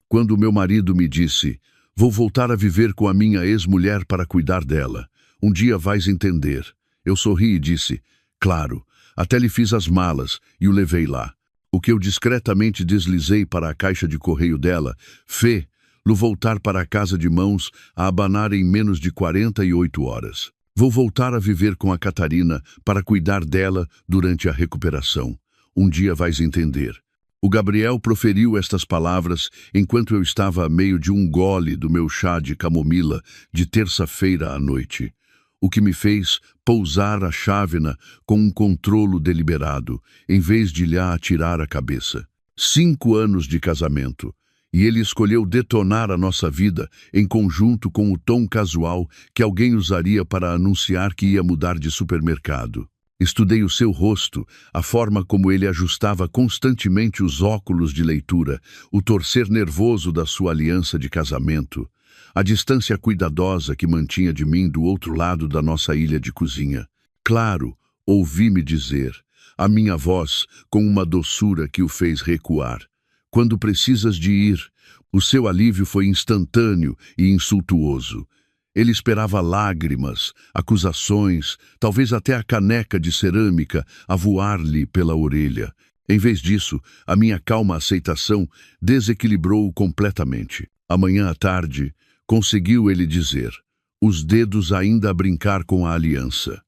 quando meu marido me disse: "Vou voltar a viver com a minha ex-mulher para cuidar dela. Um dia vais entender." Eu sorri e disse: "Claro." Até lhe fiz as malas e o levei lá. O que eu discretamente deslizei para a caixa de correio dela fê-lo voltar para a casa de mãos a abanar em menos de 48 horas. Vou voltar a viver com a Catarina para cuidar dela durante a recuperação. Um dia vais entender. O Gabriel proferiu estas palavras enquanto eu estava a meio de um gole do meu chá de camomila de terça-feira à noite, o que me fez pousar a chávena com um controlo deliberado, em vez de lhe atirar a cabeça. 5 anos de casamento, e ele escolheu detonar a nossa vida em conjunto com o tom casual que alguém usaria para anunciar que ia mudar de supermercado. Estudei o seu rosto, a forma como ele ajustava constantemente os óculos de leitura, o torcer nervoso da sua aliança de casamento, a distância cuidadosa que mantinha de mim do outro lado da nossa ilha de cozinha. Claro, ouvi-me dizer, a minha voz com uma doçura que o fez recuar: "Quando precisas de ir." O seu alívio foi instantâneo e insultuoso. Ele esperava lágrimas, acusações, talvez até a caneca de cerâmica a voar-lhe pela orelha. Em vez disso, a minha calma aceitação desequilibrou-o completamente. Amanhã à tarde, conseguiu ele dizer, os dedos ainda a brincar com a aliança: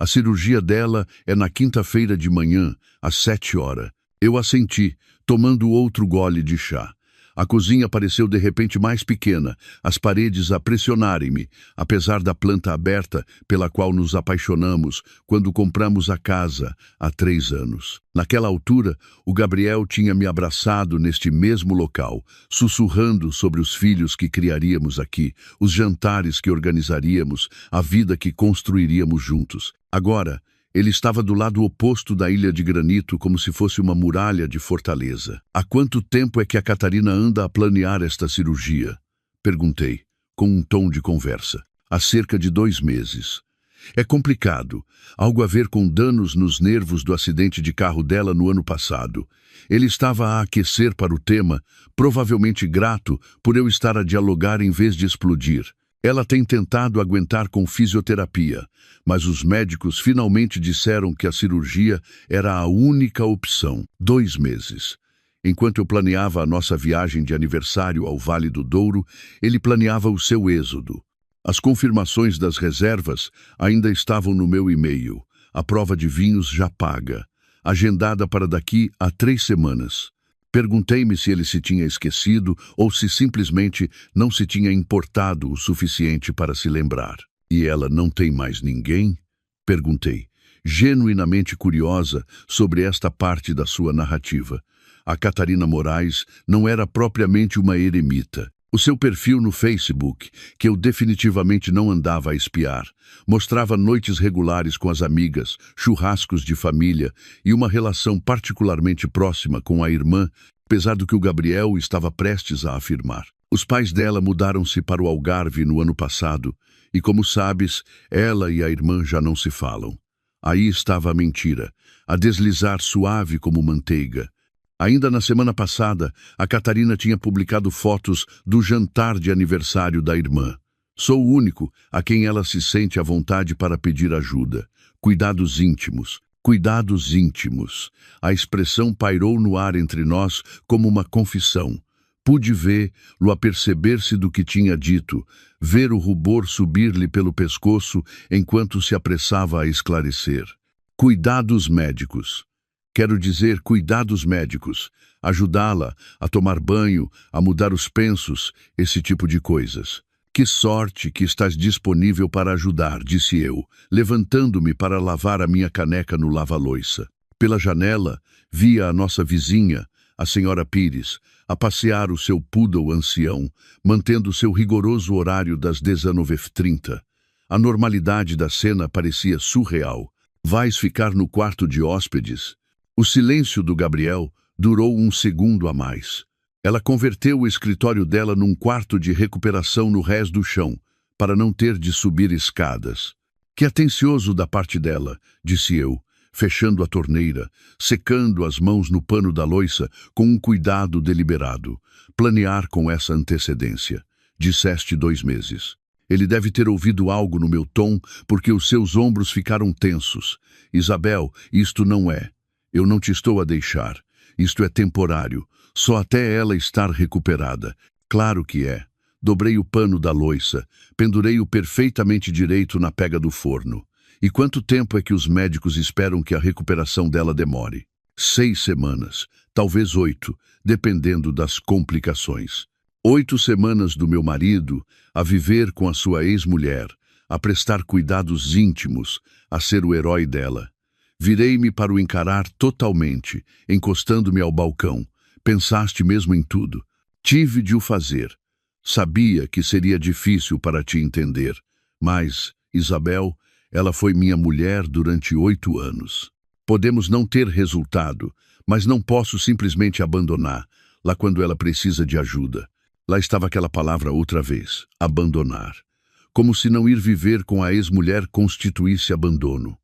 "A cirurgia dela é na quinta-feira de manhã, às 7 horas. Eu assenti, tomando outro gole de chá. A cozinha pareceu de repente mais pequena, as paredes a pressionarem-me, apesar da planta aberta pela qual nos apaixonamos quando compramos a casa há 3 anos. Naquela altura, o Gabriel tinha me abraçado neste mesmo local, sussurrando sobre os filhos que criaríamos aqui, os jantares que organizaríamos, a vida que construiríamos juntos. Agora, ele estava do lado oposto da ilha de granito, como se fosse uma muralha de fortaleza. "Há quanto tempo é que a Catarina anda a planear esta cirurgia?" Perguntei, com um tom de conversa. "Há cerca de 2 meses. É complicado, algo a ver com danos nos nervos do acidente de carro dela no ano passado. Ele estava a aquecer para o tema, provavelmente grato por eu estar a dialogar em vez de explodir. Ela tem tentado aguentar com fisioterapia, mas os médicos finalmente disseram que a cirurgia era a única opção." 2 meses. Enquanto eu planeava a nossa viagem de aniversário ao Vale do Douro, ele planeava o seu êxodo. As confirmações das reservas ainda estavam no meu e-mail. A prova de vinhos já paga, agendada para daqui a 3 semanas. Perguntei-me se ele se tinha esquecido ou se simplesmente não se tinha importado o suficiente para se lembrar. "E ela não tem mais ninguém?" Perguntei, genuinamente curiosa sobre esta parte da sua narrativa. A Catarina Moraes não era propriamente uma eremita. O seu perfil no Facebook, que eu definitivamente não andava a espiar, mostrava noites regulares com as amigas, churrascos de família e uma relação particularmente próxima com a irmã, apesar do que o Gabriel estava prestes a afirmar. Os pais dela mudaram-se para o Algarve no ano passado e, como sabes, ela e a irmã já não se falam. Aí estava a mentira, a deslizar suave como manteiga. Ainda na semana passada, a Catarina tinha publicado fotos do jantar de aniversário da irmã. Sou o único a quem ela se sente à vontade para pedir ajuda. Cuidados íntimos. Cuidados íntimos. A expressão pairou no ar entre nós como uma confissão. Pude vê-lo aperceber-se do que tinha dito, ver o rubor subir-lhe pelo pescoço enquanto se apressava a esclarecer. Cuidados médicos. Quero dizer, cuidados médicos, ajudá-la a tomar banho, a mudar os pensos, esse tipo de coisas. Que sorte que estás disponível para ajudar, disse eu, levantando-me para lavar a minha caneca no lava-loiça. Pela janela, via a nossa vizinha, a senhora Pires, a passear o seu poodle ancião, mantendo seu rigoroso horário das 19h30. A normalidade da cena parecia surreal. Vais ficar no quarto de hóspedes? O silêncio do Gabriel durou 1 segundo a mais. Ela converteu o escritório dela num quarto de recuperação no rés do chão, para não ter de subir escadas. Que atencioso da parte dela, disse eu, fechando a torneira, secando as mãos no pano da louça com um cuidado deliberado. Planear com essa antecedência. Disseste 2 meses. Ele deve ter ouvido algo no meu tom, porque os seus ombros ficaram tensos. Isabel, isto não é. Eu não te estou a deixar. Isto é temporário. Só até ela estar recuperada. Claro que é. Dobrei o pano da louça. Pendurei-o perfeitamente direito na pega do forno. E quanto tempo é que os médicos esperam que a recuperação dela demore? 6 semanas. Talvez 8, dependendo das complicações. 8 semanas do meu marido a viver com a sua ex-mulher, a prestar cuidados íntimos, a ser o herói dela. Virei-me para o encarar totalmente, encostando-me ao balcão. Pensaste mesmo em tudo. Tive de o fazer. Sabia que seria difícil para te entender, mas, Isabel, ela foi minha mulher durante 8 anos. Podemos não ter resultado, mas não posso simplesmente abandonar, lá quando ela precisa de ajuda. Lá estava aquela palavra outra vez, abandonar. Como se não ir viver com a ex-mulher constituísse abandono.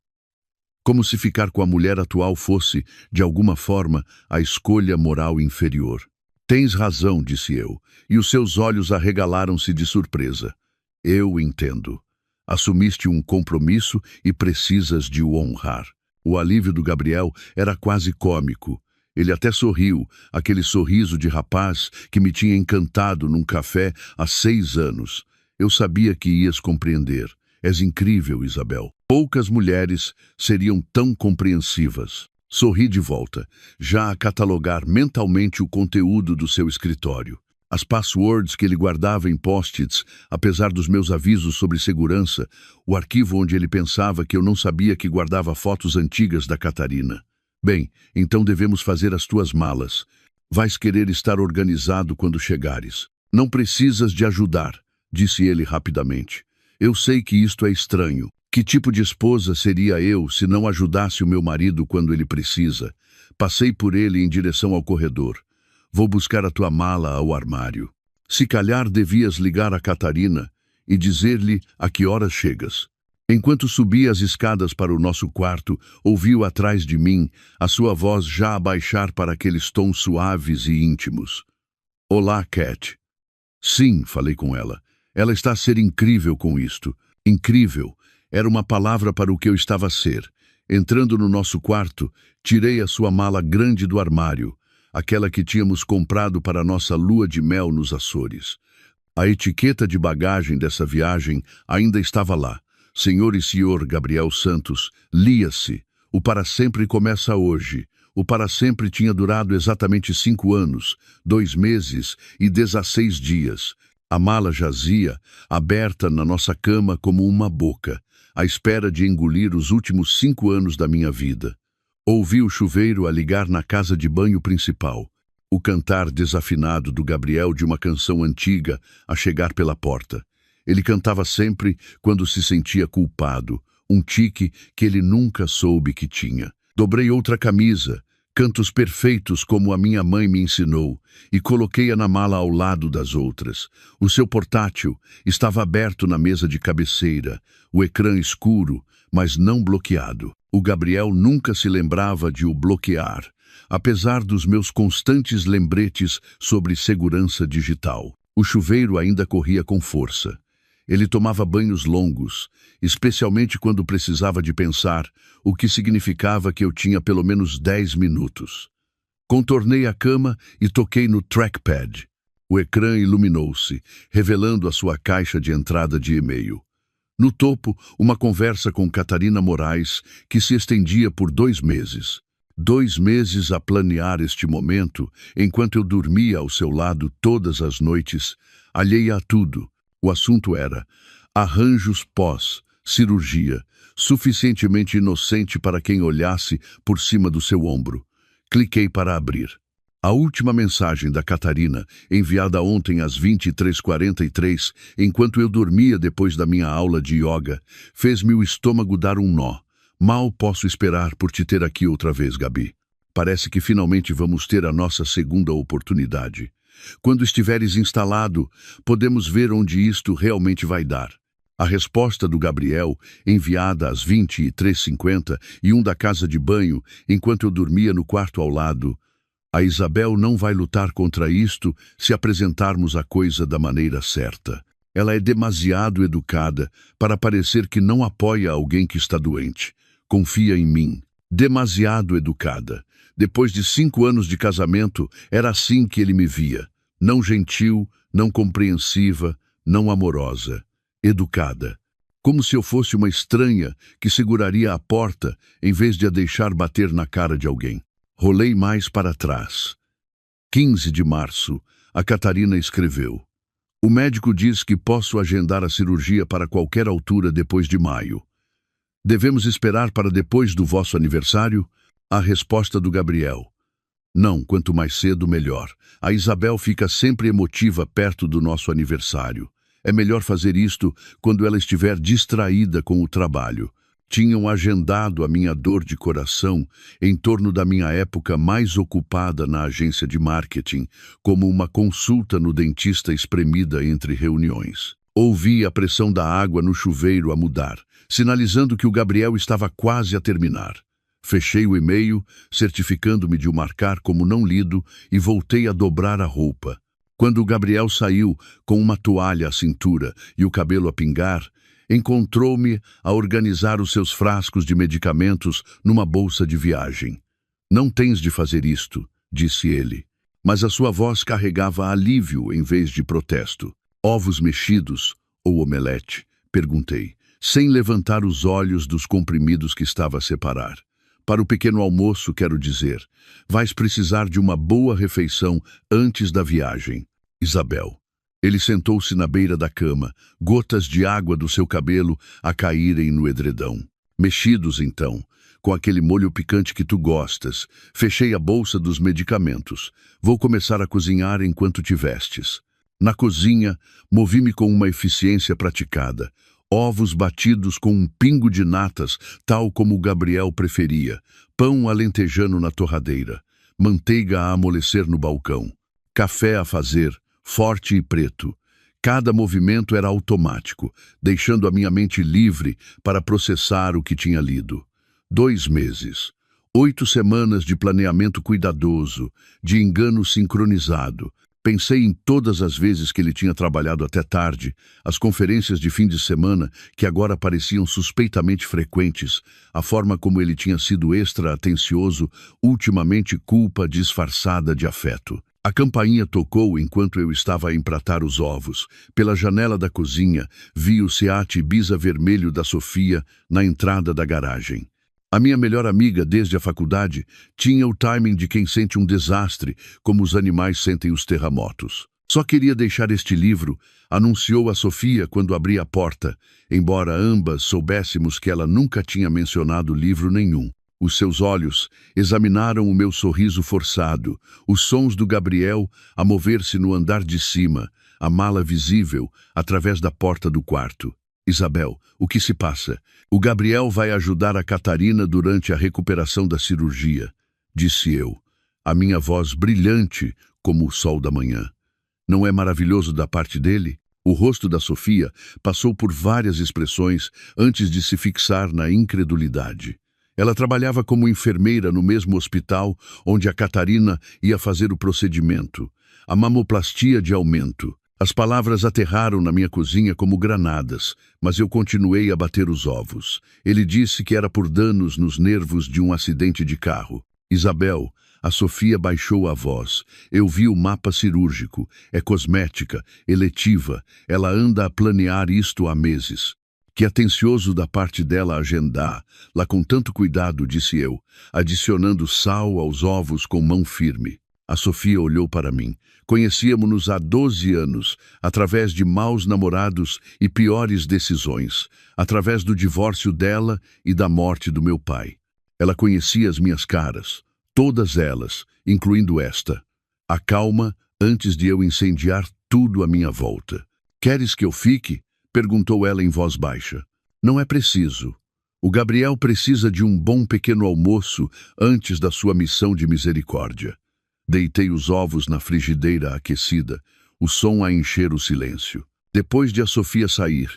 Como se ficar com a mulher atual fosse, de alguma forma, a escolha moral inferior. Tens razão, disse eu, e os seus olhos arregalaram-se de surpresa. Eu entendo. Assumiste um compromisso e precisas de o honrar. O alívio do Gabriel era quase cômico. Ele até sorriu, aquele sorriso de rapaz que me tinha encantado num café há 6 anos. Eu sabia que ias compreender. És incrível, Isabel. Poucas mulheres seriam tão compreensivas. Sorri de volta, já a catalogar mentalmente o conteúdo do seu escritório. As passwords que ele guardava em post-its, apesar dos meus avisos sobre segurança, o arquivo onde ele pensava que eu não sabia que guardava fotos antigas da Catarina. Bem, então devemos fazer as tuas malas. Vais querer estar organizado quando chegares. Não precisas de ajudar, disse ele rapidamente. Eu sei que isto é estranho. Que tipo de esposa seria eu se não ajudasse o meu marido quando ele precisa? Passei por ele em direção ao corredor. Vou buscar a tua mala ao armário. Se calhar devias ligar a Catarina e dizer-lhe a que horas chegas. Enquanto subia as escadas para o nosso quarto, ouviu atrás de mim a sua voz já a baixar para aqueles tons suaves e íntimos. Olá, Cat. Sim, falei com ela. Ela está a ser incrível com isto. Incrível. Era uma palavra para o que eu estava a ser. Entrando no nosso quarto, tirei a sua mala grande do armário, aquela que tínhamos comprado para a nossa lua de mel nos Açores. A etiqueta de bagagem dessa viagem ainda estava lá. Senhor e Senhor Gabriel Santos, lia-se. O para sempre começa hoje. O para sempre tinha durado exatamente 5 anos, 2 meses e 16 dias. A mala jazia, aberta na nossa cama como uma boca, à espera de engolir os últimos 5 anos da minha vida. Ouvi o chuveiro a ligar na casa de banho principal. O cantar desafinado do Gabriel de uma canção antiga a chegar pela porta. Ele cantava sempre quando se sentia culpado, um tique que ele nunca soube que tinha. Dobrei outra camisa, cantos perfeitos como a minha mãe me ensinou, e coloquei-a na mala ao lado das outras. O seu portátil estava aberto na mesa de cabeceira, o ecrã escuro, mas não bloqueado. O Gabriel nunca se lembrava de o bloquear, apesar dos meus constantes lembretes sobre segurança digital. O chuveiro ainda corria com força. Ele tomava banhos longos, especialmente quando precisava de pensar, o que significava que eu tinha pelo menos 10 minutos. Contornei a cama e toquei no trackpad. O ecrã iluminou-se, revelando a sua caixa de entrada de e-mail. No topo, uma conversa com Catarina Moraes, que se estendia por 2 meses. 2 meses a planear este momento, enquanto eu dormia ao seu lado todas as noites, alheia a tudo. O assunto era arranjos pós-cirurgia, suficientemente inocente para quem olhasse por cima do seu ombro. Cliquei para abrir. A última mensagem da Catarina, enviada ontem às 23h43, enquanto eu dormia depois da minha aula de yoga, fez-me o estômago dar um nó. Mal posso esperar por te ter aqui outra vez, Gabi. Parece que finalmente vamos ter a nossa segunda oportunidade. Quando estiveres instalado, podemos ver onde isto realmente vai dar. A resposta do Gabriel, enviada às 23h50 e um da casa de banho, enquanto eu dormia no quarto ao lado: a Isabel não vai lutar contra isto se apresentarmos a coisa da maneira certa. Ela é demasiado educada para parecer que não apoia alguém que está doente. Confia em mim. Demasiado educada. Depois de 5 anos de casamento, era assim que ele me via. Não gentil, não compreensiva, não amorosa. Educada. Como se eu fosse uma estranha que seguraria a porta em vez de a deixar bater na cara de alguém. Rolei mais para trás. 15 de março, a Catarina escreveu: o médico diz que posso agendar a cirurgia para qualquer altura depois de maio. Devemos esperar para depois do vosso aniversário? A resposta do Gabriel: não, quanto mais cedo, melhor. A Isabel fica sempre emotiva perto do nosso aniversário. É melhor fazer isto quando ela estiver distraída com o trabalho. Tinham agendado a minha dor de coração em torno da minha época mais ocupada na agência de marketing, como uma consulta no dentista espremida entre reuniões. Ouvi a pressão da água no chuveiro a mudar, sinalizando que o Gabriel estava quase a terminar. Fechei o e-mail, certificando-me de o marcar como não lido, e voltei a dobrar a roupa. Quando o Gabriel saiu, com uma toalha à cintura e o cabelo a pingar, encontrou-me a organizar os seus frascos de medicamentos numa bolsa de viagem. Não tens de fazer isto, disse ele. Mas a sua voz carregava alívio em vez de protesto. Ovos mexidos ou omelete? Perguntei, sem levantar os olhos dos comprimidos que estava a separar. Para o pequeno almoço, quero dizer. Vais precisar de uma boa refeição antes da viagem. Isabel. Ele sentou-se na beira da cama, gotas de água do seu cabelo a caírem no edredão. Mexidos, então, com aquele molho picante que tu gostas. Fechei a bolsa dos medicamentos. Vou começar a cozinhar enquanto te vestes. Na cozinha, movi-me com uma eficiência praticada. Ovos batidos com um pingo de natas, tal como o Gabriel preferia. Pão alentejano na torradeira. Manteiga a amolecer no balcão. Café a fazer, forte e preto. Cada movimento era automático, deixando a minha mente livre para processar o que tinha lido. 2 meses. 8 semanas de planeamento cuidadoso, de engano sincronizado. Pensei em todas as vezes que ele tinha trabalhado até tarde, as conferências de fim de semana que agora pareciam suspeitamente frequentes, a forma como ele tinha sido extra-atencioso, ultimamente culpa disfarçada de afeto. A campainha tocou enquanto eu estava a empratar os ovos. Pela janela da cozinha, vi o Seat Ibiza vermelho da Sofia na entrada da garagem. A minha melhor amiga desde a faculdade tinha o timing de quem sente um desastre, como os animais sentem os terremotos. Só queria deixar este livro, anunciou a Sofia quando abri a porta, embora ambas soubéssemos que ela nunca tinha mencionado livro nenhum. Os seus olhos examinaram o meu sorriso forçado, os sons do Gabriel a mover-se no andar de cima, a mala visível através da porta do quarto. Isabel, o que se passa? O Gabriel vai ajudar a Catarina durante a recuperação da cirurgia, disse eu, a minha voz brilhante como o sol da manhã. Não é maravilhoso da parte dele? O rosto da Sofia passou por várias expressões antes de se fixar na incredulidade. Ela trabalhava como enfermeira no mesmo hospital onde a Catarina ia fazer o procedimento, a mamoplastia de aumento. As palavras aterraram na minha cozinha como granadas, mas eu continuei a bater os ovos. Ele disse que era por danos nos nervos de um acidente de carro. Isabel, a Sofia baixou a voz. Eu vi o mapa cirúrgico. É cosmética, eletiva. Ela anda a planear isto há meses. Que atencioso da parte dela agendar, lá com tanto cuidado, disse eu, adicionando sal aos ovos com mão firme. A Sofia olhou para mim. Conhecíamos-nos há 12 anos, através de maus namorados e piores decisões, através do divórcio dela e da morte do meu pai. Ela conhecia as minhas caras, todas elas, incluindo esta. Acalma antes de eu incendiar tudo à minha volta. Queres que eu fique? Perguntou ela em voz baixa. Não é preciso. O Gabriel precisa de um bom pequeno almoço antes da sua missão de misericórdia. Deitei os ovos na frigideira aquecida, o som a encher o silêncio. Depois de a Sofia sair,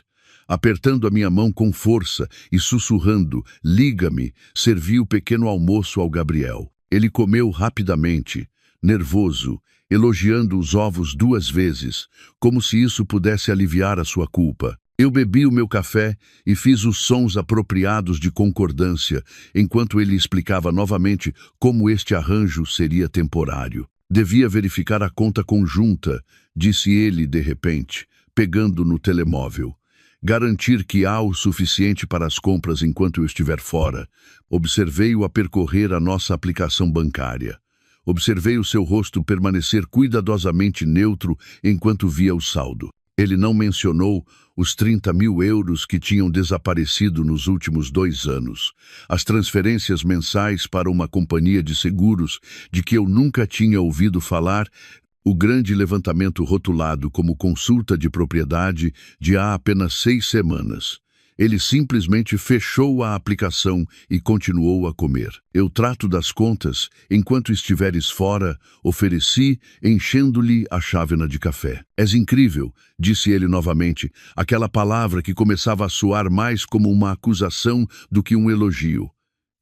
Apertando a minha mão com força e sussurrando, liga-me, servi o pequeno almoço ao Gabriel. Ele comeu rapidamente, nervoso, elogiando os ovos 2 vezes, como se isso pudesse aliviar a sua culpa. Eu bebi o meu café e fiz os sons apropriados de concordância, enquanto ele explicava novamente como este arranjo seria temporário. Devia verificar a conta conjunta, disse ele de repente, pegando no telemóvel. Garantir que há o suficiente para as compras enquanto eu estiver fora. Observei-o a percorrer a nossa aplicação bancária. Observei o seu rosto permanecer cuidadosamente neutro enquanto via o saldo. Ele não mencionou os 30.000 euros que tinham desaparecido nos últimos 2 anos, as transferências mensais para uma companhia de seguros de que eu nunca tinha ouvido falar, o grande levantamento rotulado como consulta de propriedade de há apenas 6 semanas. Ele simplesmente fechou a aplicação e continuou a comer. Eu trato das contas enquanto estiveres fora, ofereci, enchendo-lhe a chávena de café. És incrível, disse ele novamente, aquela palavra que começava a soar mais como uma acusação do que um elogio.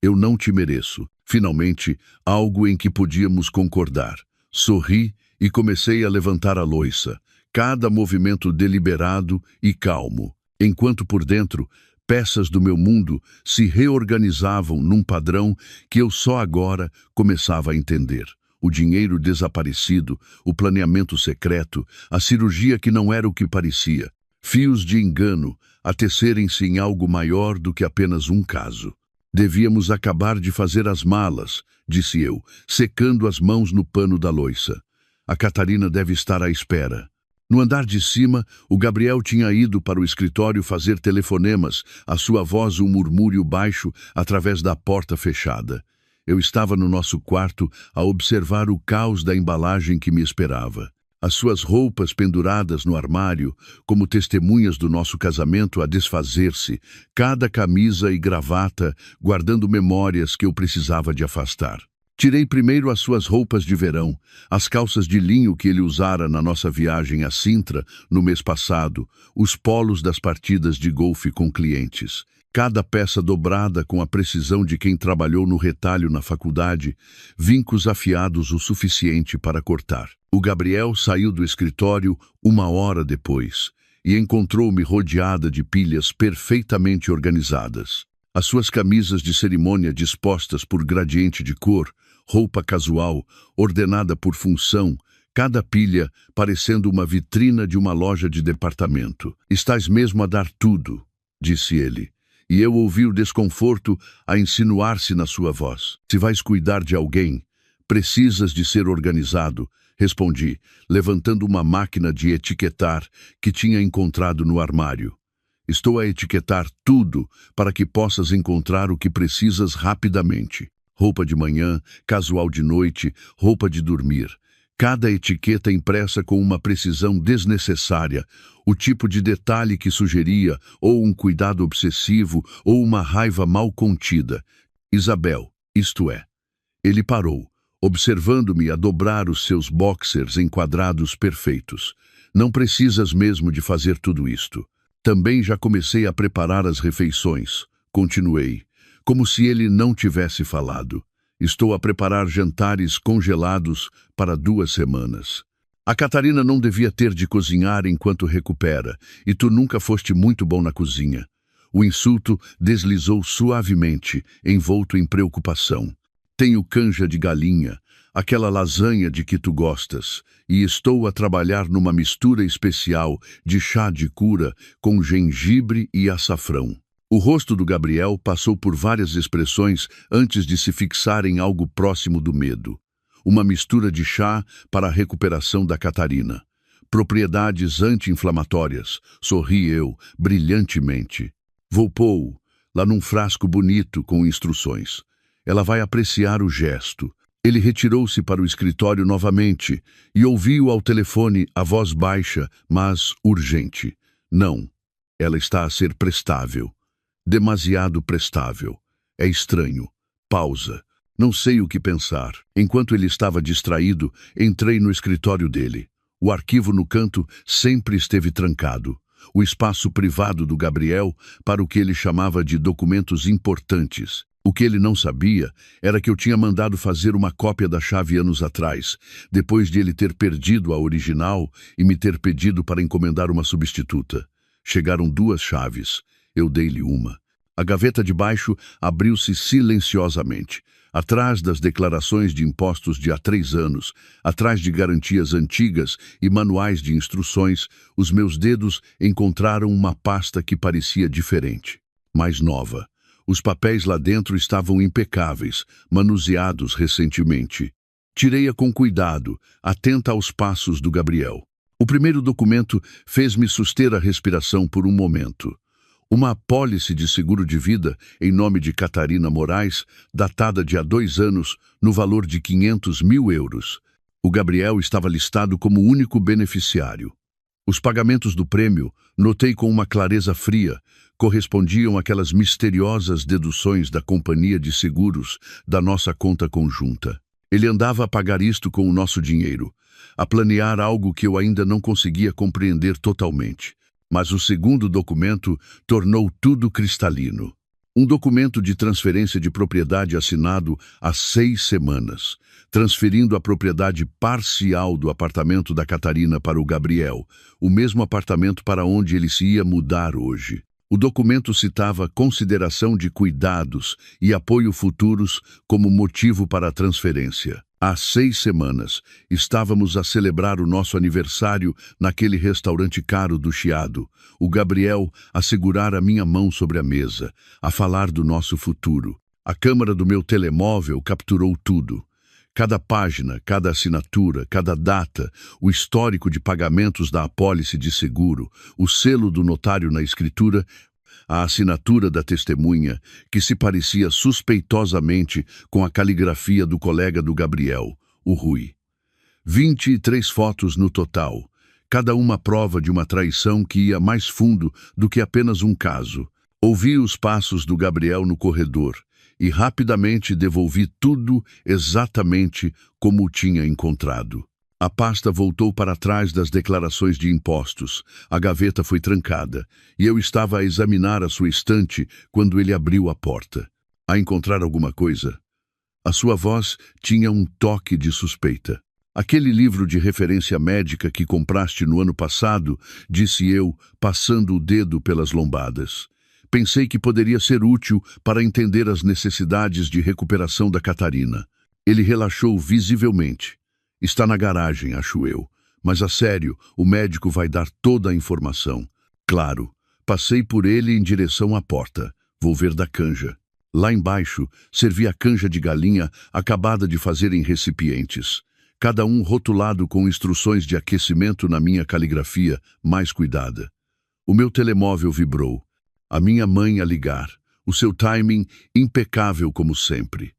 Eu não te mereço. Finalmente, algo em que podíamos concordar. Sorri e comecei a levantar a louça, cada movimento deliberado e calmo. Enquanto por dentro, peças do meu mundo se reorganizavam num padrão que eu só agora começava a entender. O dinheiro desaparecido, o planeamento secreto, a cirurgia que não era o que parecia. Fios de engano a tecerem-se em algo maior do que apenas um caso. Devíamos acabar de fazer as malas, disse eu, secando as mãos no pano da louça. A Catarina deve estar à espera. No andar de cima, o Gabriel tinha ido para o escritório fazer telefonemas, a sua voz um murmúrio baixo através da porta fechada. Eu estava no nosso quarto a observar o caos da embalagem que me esperava. As suas roupas penduradas no armário, como testemunhas do nosso casamento a desfazer-se, cada camisa e gravata guardando memórias que eu precisava de afastar. Tirei primeiro as suas roupas de verão, as calças de linho que ele usara na nossa viagem a Sintra no mês passado, os polos das partidas de golfe com clientes. Cada peça dobrada com a precisão de quem trabalhou no retalho na faculdade, vincos afiados o suficiente para cortar. O Gabriel saiu do escritório 1 hora depois e encontrou-me rodeada de pilhas perfeitamente organizadas. As suas camisas de cerimônia dispostas por gradiente de cor, roupa casual, ordenada por função, cada pilha parecendo uma vitrina de uma loja de departamento. Estás mesmo a dar tudo, disse ele, e eu ouvi o desconforto a insinuar-se na sua voz. Se vais cuidar de alguém, precisas de ser organizado, respondi, levantando uma máquina de etiquetar que tinha encontrado no armário. Estou a etiquetar tudo para que possas encontrar o que precisas rapidamente. Roupa de manhã, casual de noite, roupa de dormir. Cada etiqueta impressa com uma precisão desnecessária, o tipo de detalhe que sugeria, ou um cuidado obsessivo, ou uma raiva mal contida. Isabel, isto é. Ele parou, observando-me a dobrar os seus boxers em quadrados perfeitos. Não precisas mesmo de fazer tudo isto. Também já comecei a preparar as refeições. Continuei, como se ele não tivesse falado. Estou a preparar jantares congelados para 2 semanas. A Catarina não devia ter de cozinhar enquanto recupera, e tu nunca foste muito bom na cozinha. O insulto deslizou suavemente, envolto em preocupação. Tenho canja de galinha, aquela lasanha de que tu gostas, e estou a trabalhar numa mistura especial de chá de cura com gengibre e açafrão. O rosto do Gabriel passou por várias expressões antes de se fixar em algo próximo do medo. Uma mistura de chá para a recuperação da Catarina. Propriedades anti-inflamatórias, sorri eu, brilhantemente. Vou pô-o lá num frasco bonito com instruções. Ela vai apreciar o gesto. Ele retirou-se para o escritório novamente e ouviu ao telefone a voz baixa, mas urgente. Não, ela está a ser prestável. Demasiado prestável. É estranho. Pausa. Não sei o que pensar. Enquanto ele estava distraído, entrei no escritório dele. O arquivo no canto sempre esteve trancado. o espaço privado do Gabriel para o que ele chamava de documentos importantes. O que ele não sabia era que eu tinha mandado fazer uma cópia da chave anos atrás, depois de ele ter perdido a original e me ter pedido para encomendar uma substituta. Chegaram 2 chaves. Eu dei-lhe uma. A gaveta de baixo abriu-se silenciosamente. Atrás das declarações de impostos de há 3 anos, atrás de garantias antigas e manuais de instruções, os meus dedos encontraram uma pasta que parecia diferente, mais nova. Os papéis lá dentro estavam impecáveis, manuseados recentemente. Tirei-a com cuidado, atenta aos passos do Gabriel. O primeiro documento fez-me suster a respiração por um momento. Uma apólice de seguro de vida, em nome de Catarina Moraes, datada de há 2 anos, no valor de 500 mil euros. O Gabriel estava listado como único beneficiário. Os pagamentos do prêmio, notei com uma clareza fria, correspondiam àquelas misteriosas deduções da companhia de seguros da nossa conta conjunta. Ele andava a pagar isto com o nosso dinheiro, a planear algo que eu ainda não conseguia compreender totalmente. Mas o segundo documento tornou tudo cristalino. Um documento de transferência de propriedade assinado há 6 semanas, transferindo a propriedade parcial do apartamento da Catarina para o Gabriel, o mesmo apartamento para onde ele se ia mudar hoje. O documento citava consideração de cuidados e apoio futuros como motivo para a transferência. Há 6 semanas, estávamos a celebrar o nosso aniversário naquele restaurante caro do Chiado. O Gabriel a segurar a minha mão sobre a mesa, a falar do nosso futuro. A câmera do meu telemóvel capturou tudo. Cada página, cada assinatura, cada data, o histórico de pagamentos da apólice de seguro, o selo do notário na escritura, a assinatura da testemunha, que se parecia suspeitosamente com a caligrafia do colega do Gabriel, o Rui. 23 fotos no total, cada uma prova de uma traição que ia mais fundo do que apenas um caso. Ouvi os passos do Gabriel no corredor e rapidamente devolvi tudo exatamente como o tinha encontrado. A pasta voltou para trás das declarações de impostos. A gaveta foi trancada e eu estava a examinar a sua estante quando ele abriu a porta. A encontrar alguma coisa? A sua voz tinha um toque de suspeita. Aquele livro de referência médica que compraste no ano passado, disse eu, passando o dedo pelas lombadas. Pensei que poderia ser útil para entender as necessidades de recuperação da Catarina. Ele relaxou visivelmente. Está na garagem, acho eu. Mas a sério, o médico vai dar toda a informação. Claro, passei por ele em direção à porta. Vou ver da canja. Lá embaixo, servia a canja de galinha acabada de fazer em recipientes. Cada um rotulado com instruções de aquecimento na minha caligrafia mais cuidada. O meu telemóvel vibrou. A minha mãe a ligar. O seu timing impecável como sempre.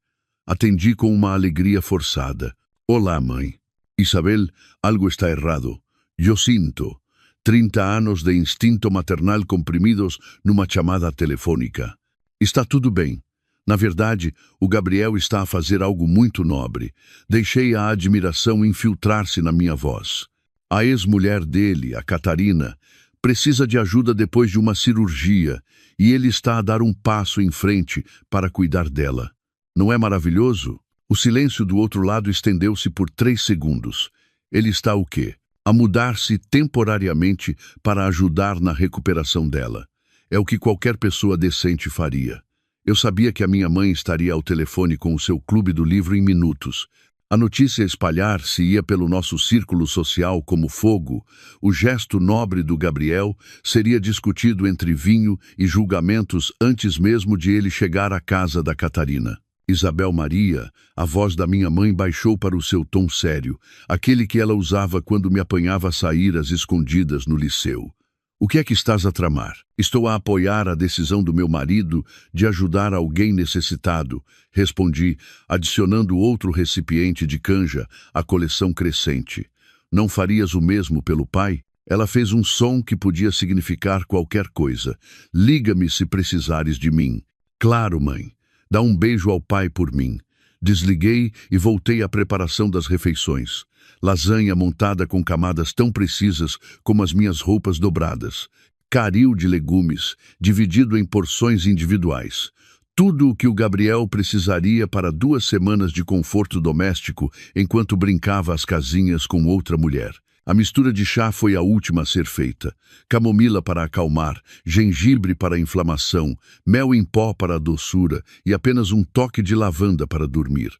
Atendi com uma alegria forçada. Olá, mãe. Isabel, algo está errado. Eu sinto. 30 anos de instinto maternal comprimidos numa chamada telefônica. Está tudo bem. Na verdade, o Gabriel está a fazer algo muito nobre. Deixei a admiração infiltrar-se na minha voz. A ex-mulher dele, a Catarina, precisa de ajuda depois de uma cirurgia e ele está a dar um passo em frente para cuidar dela. Não é maravilhoso? O silêncio do outro lado estendeu-se por 3 segundos. Ele está o quê? A mudar-se temporariamente para ajudar na recuperação dela. É o que qualquer pessoa decente faria. Eu sabia que a minha mãe estaria ao telefone com o seu clube do livro em minutos. A notícia espalhar-se ia pelo nosso círculo social como fogo. O gesto nobre do Gabriel seria discutido entre vinho e julgamentos antes mesmo de ele chegar à casa da Catarina. Isabel Maria, a voz da minha mãe baixou para o seu tom sério, aquele que ela usava quando me apanhava a sair às escondidas no liceu. O que é que estás a tramar? Estou a apoiar a decisão do meu marido de ajudar alguém necessitado, respondi, adicionando outro recipiente de canja à coleção crescente. Não farias o mesmo pelo pai? Ela fez um som que podia significar qualquer coisa. Liga-me se precisares de mim. Claro, mãe. Dá um beijo ao pai por mim. Desliguei e voltei à preparação das refeições. Lasanha montada com camadas tão precisas como as minhas roupas dobradas. caril de legumes, dividido em porções individuais. Tudo o que o Gabriel precisaria para 2 semanas de conforto doméstico enquanto brincava às casinhas com outra mulher. A mistura de chá foi a última a ser feita. Camomila para acalmar, gengibre para a inflamação, mel em pó para a doçura e apenas um toque de lavanda para dormir.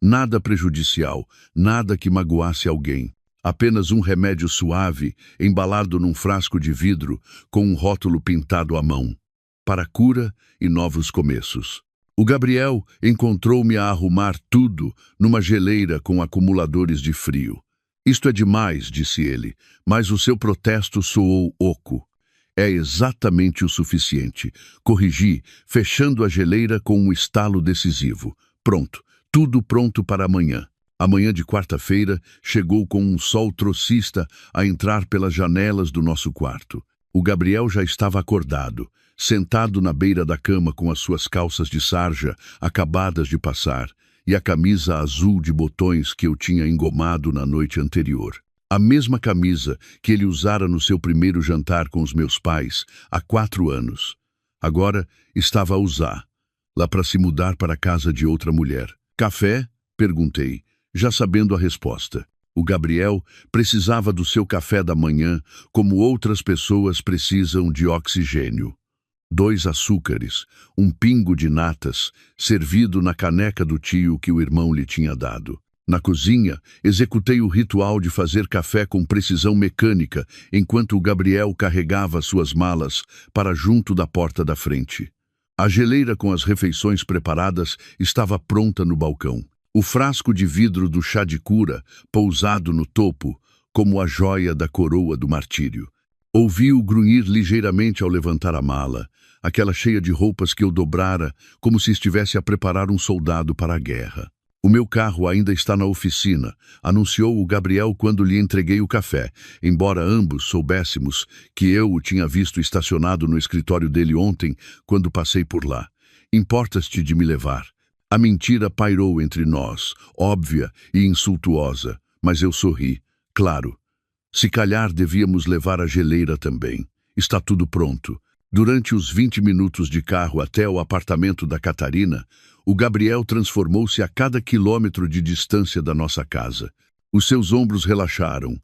Nada prejudicial, nada que magoasse alguém. Apenas um remédio suave, embalado num frasco de vidro, com um rótulo pintado à mão. Para cura e novos começos. O Gabriel encontrou-me a arrumar tudo numa geleira com acumuladores de frio. Isto é demais, disse ele, mas o seu protesto soou oco. É exatamente o suficiente. Corrigi, fechando a geleira com um estalo decisivo. Pronto, tudo pronto para amanhã. A manhã de quarta-feira chegou com um sol trocista a entrar pelas janelas do nosso quarto. O Gabriel já estava acordado, sentado na beira da cama com as suas calças de sarja acabadas de passar e a camisa azul de botões que eu tinha engomado na noite anterior. A mesma camisa que ele usara no seu primeiro jantar com os meus pais, há 4 anos. Agora estava a usar, lá para se mudar para a casa de outra mulher. Café? Perguntei, já sabendo a resposta. O Gabriel precisava do seu café da manhã, como outras pessoas precisam de oxigênio. 2 açúcares, um pingo de natas, servido na caneca do tio que o irmão lhe tinha dado. Na cozinha, executei o ritual de fazer café com precisão mecânica, enquanto o Gabriel carregava suas malas para junto da porta da frente. A geleira com as refeições preparadas estava pronta no balcão. O frasco de vidro do chá de cura, pousado no topo, como a joia da coroa do martírio. Ouvi-o grunhir ligeiramente ao levantar a mala, aquela cheia de roupas que eu dobrara, como se estivesse a preparar um soldado para a guerra. O meu carro ainda está na oficina, anunciou o Gabriel quando lhe entreguei o café, embora ambos soubéssemos que eu o tinha visto estacionado no escritório dele ontem, quando passei por lá. Importas-te de me levar? A mentira pairou entre nós, óbvia e insultuosa, mas eu sorri. Claro. Se calhar devíamos levar a geleira também. Está tudo pronto. Durante os 20 minutos de carro até o apartamento da Catarina, o Gabriel transformou-se a cada quilômetro de distância da nossa casa. Os seus ombros relaxaram.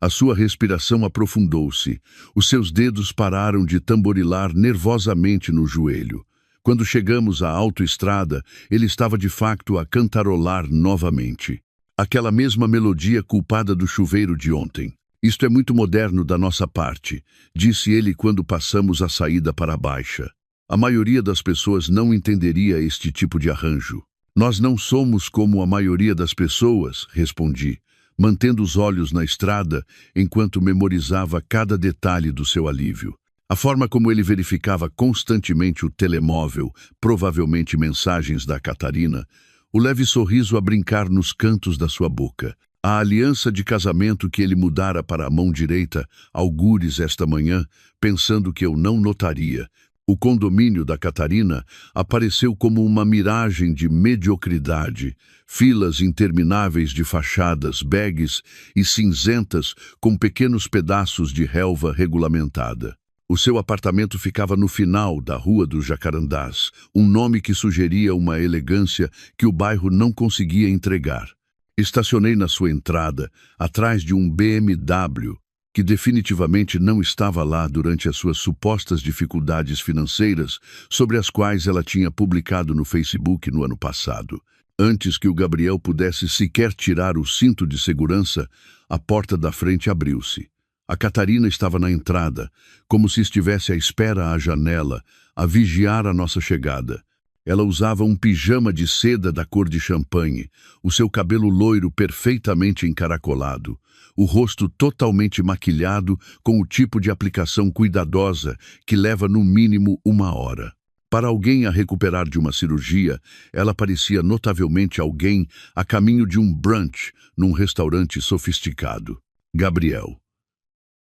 A sua respiração aprofundou-se. Os seus dedos pararam de tamborilar nervosamente no joelho. Quando chegamos à autoestrada, ele estava de facto a cantarolar novamente. Aquela mesma melodia culpada do chuveiro de ontem. Isto é muito moderno da nossa parte, disse ele quando passamos a saída para a baixa. A maioria das pessoas não entenderia este tipo de arranjo. Nós não somos como a maioria das pessoas, respondi, mantendo os olhos na estrada enquanto memorizava cada detalhe do seu alívio. A forma como ele verificava constantemente o telemóvel, provavelmente mensagens da Catarina, o leve sorriso a brincar nos cantos da sua boca. A aliança de casamento que ele mudara para a mão direita, algures esta manhã, pensando que eu não notaria. O condomínio da Catarina apareceu como uma miragem de mediocridade, filas intermináveis de fachadas, beges e cinzentas com pequenos pedaços de relva regulamentada. O seu apartamento ficava no final da Rua dos Jacarandás, um nome que sugeria uma elegância que o bairro não conseguia entregar. Estacionei na sua entrada, atrás de um BMW, que definitivamente não estava lá durante as suas supostas dificuldades financeiras, sobre as quais ela tinha publicado no Facebook no ano passado. Antes que o Gabriel pudesse sequer tirar o cinto de segurança, a porta da frente abriu-se. A Catarina estava na entrada, como se estivesse à espera à janela, a vigiar a nossa chegada. Ela usava um pijama de seda da cor de champanhe, o seu cabelo loiro perfeitamente encaracolado, o rosto totalmente maquilhado com o tipo de aplicação cuidadosa que leva no mínimo 1 hora. Para alguém a recuperar de uma cirurgia, ela parecia notavelmente alguém a caminho de um brunch num restaurante sofisticado. Gabriel.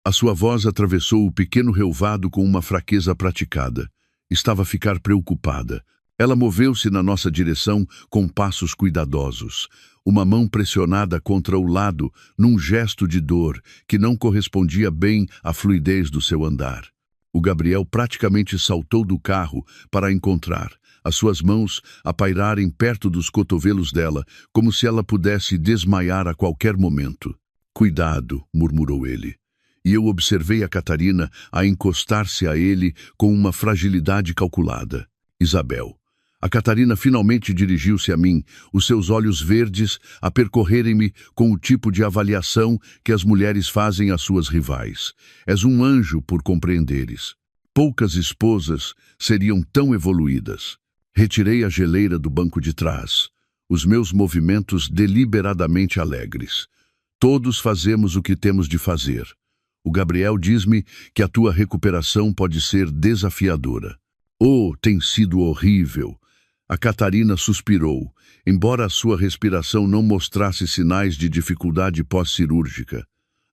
A sua voz atravessou o pequeno relvado com uma fraqueza praticada. Estava a ficar preocupada. Ela moveu-se na nossa direção com passos cuidadosos, uma mão pressionada contra o lado num gesto de dor que não correspondia bem à fluidez do seu andar. O Gabriel praticamente saltou do carro para a encontrar, as suas mãos a pairarem perto dos cotovelos dela, como se ela pudesse desmaiar a qualquer momento. "Cuidado", murmurou ele. E eu observei a Catarina a encostar-se a ele com uma fragilidade calculada. "Isabel." A Catarina finalmente dirigiu-se a mim, os seus olhos verdes a percorrerem-me com o tipo de avaliação que as mulheres fazem às suas rivais. "És um anjo por compreenderes. Poucas esposas seriam tão evoluídas." Retirei a geleira do banco de trás, os meus movimentos deliberadamente alegres. "Todos fazemos o que temos de fazer. O Gabriel diz-me que a tua recuperação pode ser desafiadora." "Oh, tem sido horrível." A Catarina suspirou, embora a sua respiração não mostrasse sinais de dificuldade pós-cirúrgica.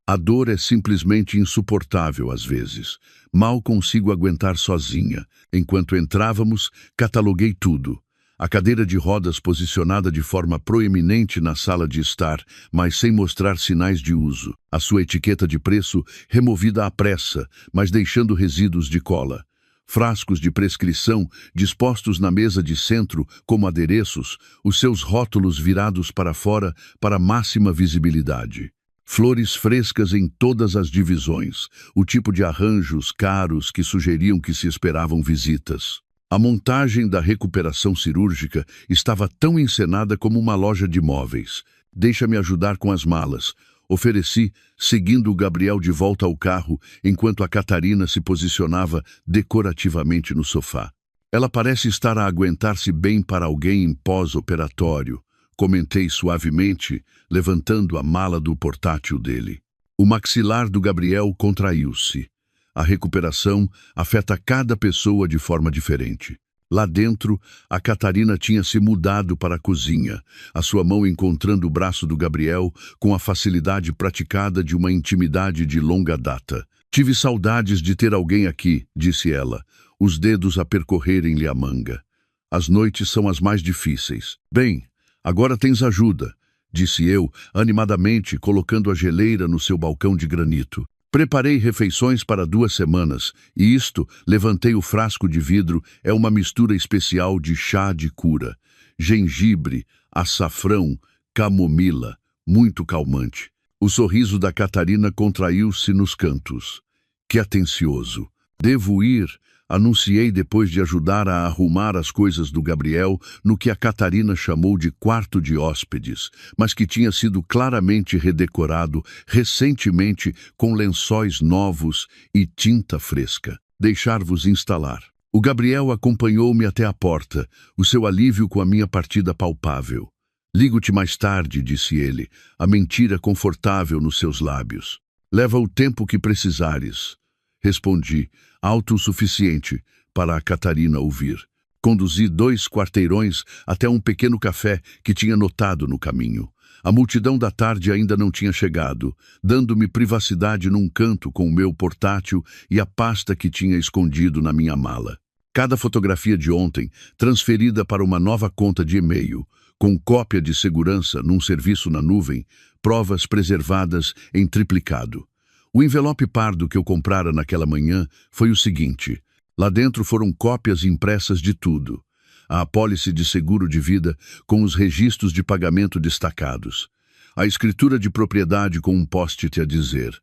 "A dor é simplesmente insuportável às vezes. Mal consigo aguentar sozinha." Enquanto entrávamos, cataloguei tudo. A cadeira de rodas posicionada de forma proeminente na sala de estar, mas sem mostrar sinais de uso. A sua etiqueta de preço removida à pressa, mas deixando resíduos de cola. Frascos de prescrição dispostos na mesa de centro como adereços, os seus rótulos virados para fora para máxima visibilidade. Flores frescas em todas as divisões, o tipo de arranjos caros que sugeriam que se esperavam visitas. A montagem da recuperação cirúrgica estava tão encenada como uma loja de móveis. "Deixa-me ajudar com as malas", ofereci, seguindo o Gabriel de volta ao carro, enquanto a Catarina se posicionava decorativamente no sofá. "Ela parece estar a aguentar-se bem para alguém em pós-operatório", comentei suavemente, levantando a mala do portátil dele. O maxilar do Gabriel contraiu-se. A recuperação afeta cada pessoa de forma diferente. Lá dentro, a Catarina tinha se mudado para a cozinha, a sua mão encontrando o braço do Gabriel com a facilidade praticada de uma intimidade de longa data. "Tive saudades de ter alguém aqui", disse ela, os dedos a percorrerem-lhe a manga. "As noites são as mais difíceis." "Bem, agora tens ajuda", disse eu, animadamente, colocando a geleira no seu balcão de granito. "Preparei refeições para 2 semanas, e isto, levantei o frasco de vidro, é uma mistura especial de chá de cura. Gengibre, açafrão, camomila, muito calmante." O sorriso da Catarina contraiu-se nos cantos. "Que atencioso. Devo ir", anunciei depois de ajudar a arrumar as coisas do Gabriel no que a Catarina chamou de quarto de hóspedes, mas que tinha sido claramente redecorado recentemente com lençóis novos e tinta fresca. "Deixar-vos instalar." O Gabriel acompanhou-me até a porta, o seu alívio com a minha partida palpável. "Ligo-te mais tarde", disse ele, a mentira confortável nos seus lábios. "Leva o tempo que precisares", respondi, alto o suficiente para a Catarina ouvir. Conduzi 2 quarteirões até um pequeno café que tinha notado no caminho. A multidão da tarde ainda não tinha chegado, dando-me privacidade num canto com o meu portátil e a pasta que tinha escondido na minha mala. Cada fotografia de ontem, transferida para uma nova conta de e-mail, com cópia de segurança num serviço na nuvem, provas preservadas em triplicado. O envelope pardo que eu comprara naquela manhã foi o seguinte: lá dentro foram cópias impressas de tudo. A apólice de seguro de vida com os registros de pagamento destacados. A escritura de propriedade com um post-it a dizer: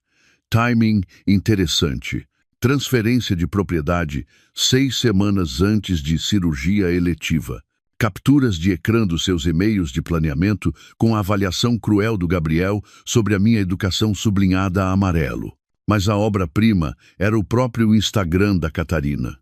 "Timing interessante. Transferência de propriedade 6 semanas antes de cirurgia eletiva." Capturas de ecrã dos seus e-mails de planeamento com a avaliação cruel do Gabriel sobre a minha educação sublinhada a amarelo. Mas a obra-prima era o próprio Instagram da Catarina.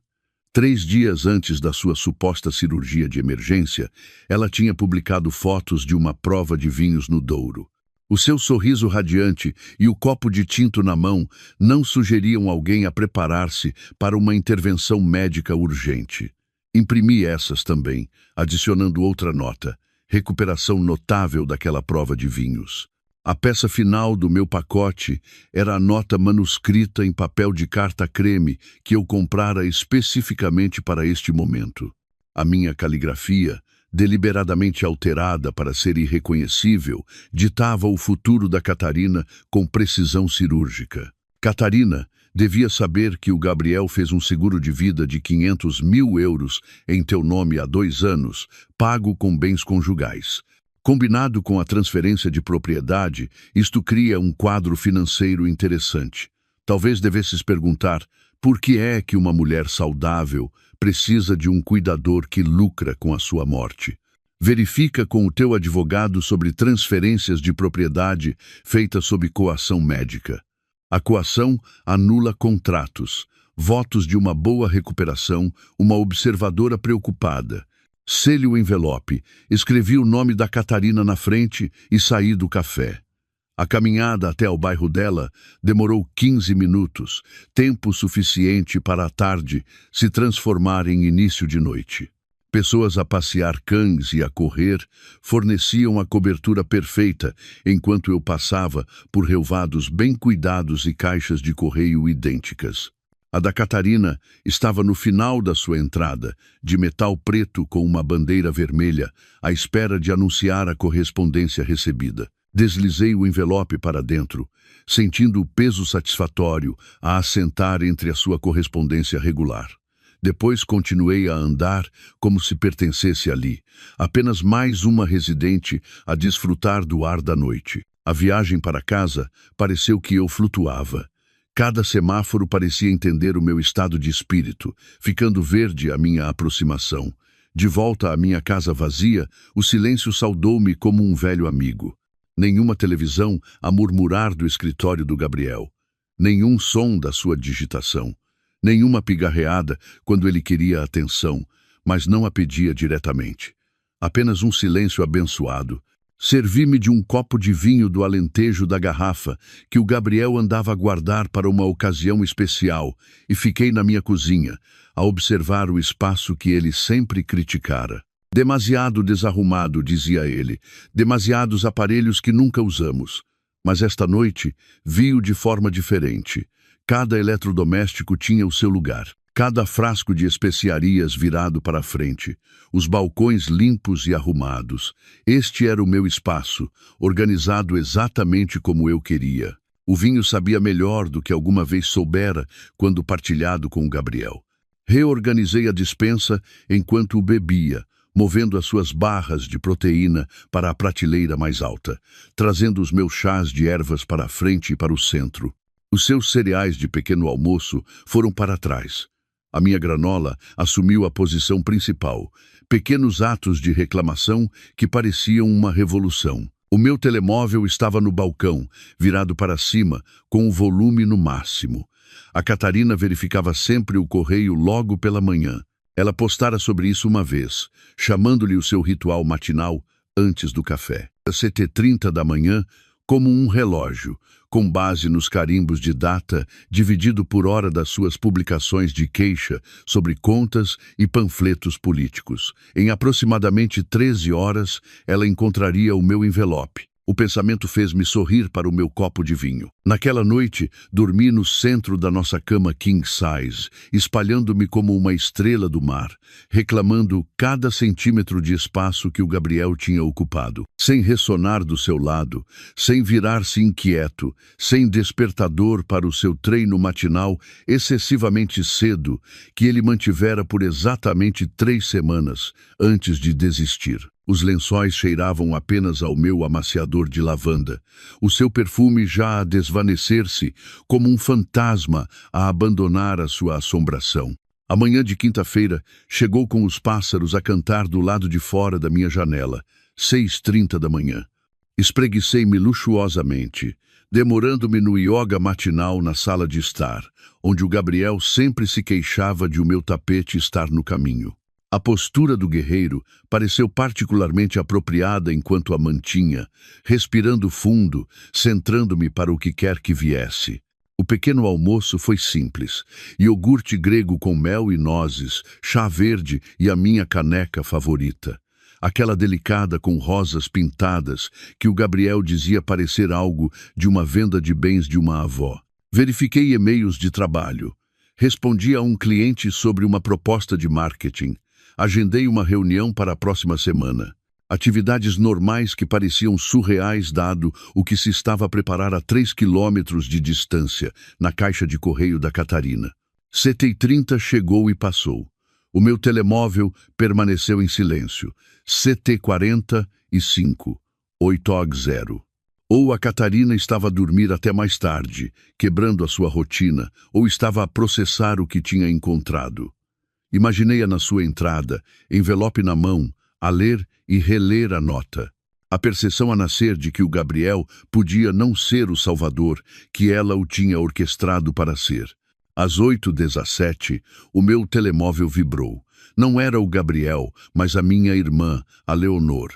3 dias antes da sua suposta cirurgia de emergência, ela tinha publicado fotos de uma prova de vinhos no Douro. O seu sorriso radiante e o copo de tinto na mão não sugeriam alguém a preparar-se para uma intervenção médica urgente. Imprimi essas também, adicionando outra nota: recuperação notável daquela prova de vinhos. A peça final do meu pacote era a nota manuscrita em papel de carta creme que eu comprara especificamente para este momento. A minha caligrafia, deliberadamente alterada para ser irreconhecível, ditava o futuro da Catarina com precisão cirúrgica. "Catarina, Devia saber que o Gabriel fez um seguro de vida de 500 mil euros em teu nome há 2 anos, pago com bens conjugais. Combinado com a transferência de propriedade, isto cria um quadro financeiro interessante. Talvez devesses perguntar por que é que uma mulher saudável precisa de um cuidador que lucra com a sua morte. Verifica com o teu advogado sobre transferências de propriedade feitas sob coação médica. A coação anula contratos, votos de uma boa recuperação, uma observadora preocupada. Sele o envelope, escrevi o nome da Catarina na frente e saí do café. A caminhada até ao bairro dela demorou 15 minutos, tempo suficiente para a tarde se transformar em início de noite. Pessoas a passear cães e a correr forneciam a cobertura perfeita enquanto eu passava por relvados bem cuidados e caixas de correio idênticas. A da Catarina estava no final da sua entrada, de metal preto com uma bandeira vermelha, à espera de anunciar a correspondência recebida. Deslizei o envelope para dentro, sentindo o peso satisfatório a assentar entre a sua correspondência regular. Depois continuei a andar como se pertencesse ali, apenas mais uma residente a desfrutar do ar da noite. A viagem para casa pareceu que eu flutuava. Cada semáforo parecia entender o meu estado de espírito, ficando verde a minha aproximação. De volta à minha casa vazia, o silêncio saudou-me como um velho amigo. Nenhuma televisão a murmurar do escritório do Gabriel. Nenhum som da sua digitação. Nenhuma pigarreada quando ele queria atenção, mas não a pedia diretamente. Apenas um silêncio abençoado. Servi-me de um copo de vinho do Alentejo da garrafa, que o Gabriel andava a guardar para uma ocasião especial, e fiquei na minha cozinha, a observar o espaço que ele sempre criticara. Demasiado desarrumado, dizia ele, demasiados aparelhos que nunca usamos. Mas esta noite vi-o de forma diferente. Cada eletrodoméstico tinha o seu lugar. Cada frasco de especiarias virado para a frente, os balcões limpos e arrumados. Este era o meu espaço, organizado exatamente como eu queria. O vinho sabia melhor do que alguma vez soubera quando partilhado com o Gabriel. Reorganizei a despensa enquanto o bebia, movendo as suas barras de proteína para a prateleira mais alta, trazendo os meus chás de ervas para a frente e para o centro. Os seus cereais de pequeno almoço foram para trás. A minha granola assumiu a posição principal, pequenos atos de reclamação que pareciam uma revolução. O meu telemóvel estava no balcão, virado para cima, com o volume no máximo. A Catarina verificava sempre o correio logo pela manhã. Ela postara sobre isso uma vez, chamando-lhe o seu ritual matinal antes do café. Às 7h30 da manhã, como um relógio, com base nos carimbos de data, dividido por hora das suas publicações de queixa sobre contas e panfletos políticos. Em aproximadamente 13 horas, ela encontraria o meu envelope. O pensamento fez-me sorrir para o meu copo de vinho. Naquela noite, dormi no centro da nossa cama king size, espalhando-me como uma estrela do mar, reclamando cada centímetro de espaço que o Gabriel tinha ocupado. Sem ressonar do seu lado, sem virar-se inquieto, sem despertador para o seu treino matinal excessivamente cedo, que ele mantivera por exatamente 3 semanas antes de desistir. Os lençóis cheiravam apenas ao meu amaciador de lavanda, o seu perfume já a desvanecer-se, como um fantasma a abandonar a sua assombração. A manhã de quinta-feira chegou com os pássaros a cantar do lado de fora da minha janela, 6h30 da manhã. Espreguicei-me luxuosamente, demorando-me no yoga matinal na sala de estar, onde o Gabriel sempre se queixava de o meu tapete estar no caminho. A postura do guerreiro pareceu particularmente apropriada enquanto a mantinha, respirando fundo, centrando-me para o que quer que viesse. O pequeno almoço foi simples, iogurte grego com mel e nozes, chá verde e a minha caneca favorita. Aquela delicada com rosas pintadas que o Gabriel dizia parecer algo de uma venda de bens de uma avó. Verifiquei e-mails de trabalho. Respondi a um cliente sobre uma proposta de marketing. Agendei uma reunião para a próxima semana. Atividades normais que pareciam surreais dado o que se estava a preparar a 3 quilômetros de distância, na caixa de correio da Catarina. CT-30 chegou e passou. O meu telemóvel permaneceu em silêncio. CT-45, 8OG0. Ou a Catarina estava a dormir até mais tarde, quebrando a sua rotina, ou estava a processar o que tinha encontrado. Imaginei-a na sua entrada, envelope na mão, a ler e reler a nota. A percepção a nascer de que o Gabriel podia não ser o salvador que ela o tinha orquestrado para ser. Às 8h17, o meu telemóvel vibrou. Não era o Gabriel, mas a minha irmã, a Leonor.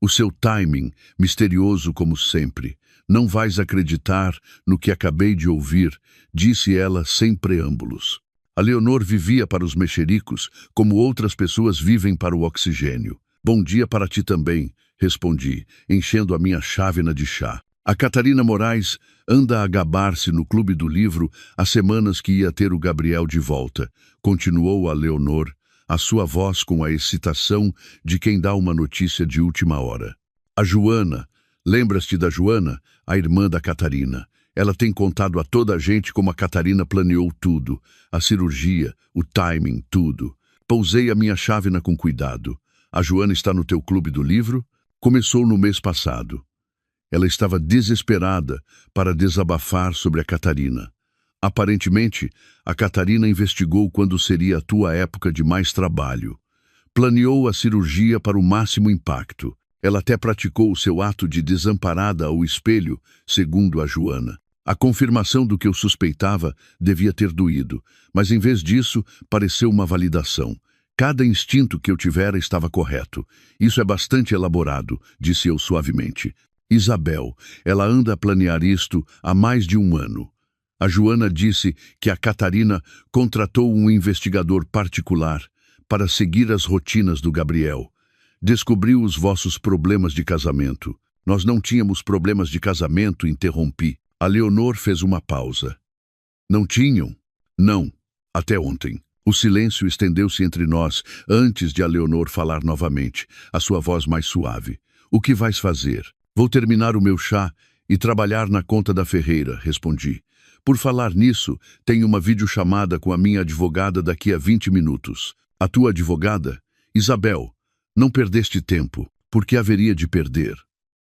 O seu timing, misterioso como sempre. Não vais acreditar no que acabei de ouvir, disse ela sem preâmbulos. A Leonor vivia para os mexericos, como outras pessoas vivem para o oxigênio. Bom dia para ti também, respondi, enchendo a minha chávena de chá. A Catarina Moraes anda a gabar-se no Clube do Livro há semanas que ia ter o Gabriel de volta, continuou a Leonor, a sua voz com a excitação de quem dá uma notícia de última hora. A Joana, lembras-te da Joana, a irmã da Catarina? Ela tem contado a toda a gente como a Catarina planeou tudo, a cirurgia, o timing, tudo. Pousei a minha chávena com cuidado. A Joana está no teu Clube do Livro? Começou no mês passado. Ela estava desesperada para desabafar sobre a Catarina. Aparentemente, a Catarina investigou quando seria a tua época de mais trabalho. Planeou a cirurgia para o máximo impacto. Ela até praticou o seu ato de desamparada ao espelho, segundo a Joana. A confirmação do que eu suspeitava devia ter doído, mas em vez disso, pareceu uma validação. Cada instinto que eu tivera estava correto. Isso é bastante elaborado, disse eu suavemente. Isabel, ela anda a planear isto há mais de um ano. A Joana disse que a Catarina contratou um investigador particular para seguir as rotinas do Gabriel. Descobriu os vossos problemas de casamento. Nós não tínhamos problemas de casamento, interrompi. A Leonor fez uma pausa. Não tinham? Não, até ontem. O silêncio estendeu-se entre nós antes de a Leonor falar novamente, a sua voz mais suave. O que vais fazer? Vou terminar o meu chá e trabalhar na conta da Ferreira, respondi. Por falar nisso, tenho uma videochamada com a minha advogada daqui a 20 minutos. A tua advogada? Isabel, não perdeste tempo, porque haveria de perder.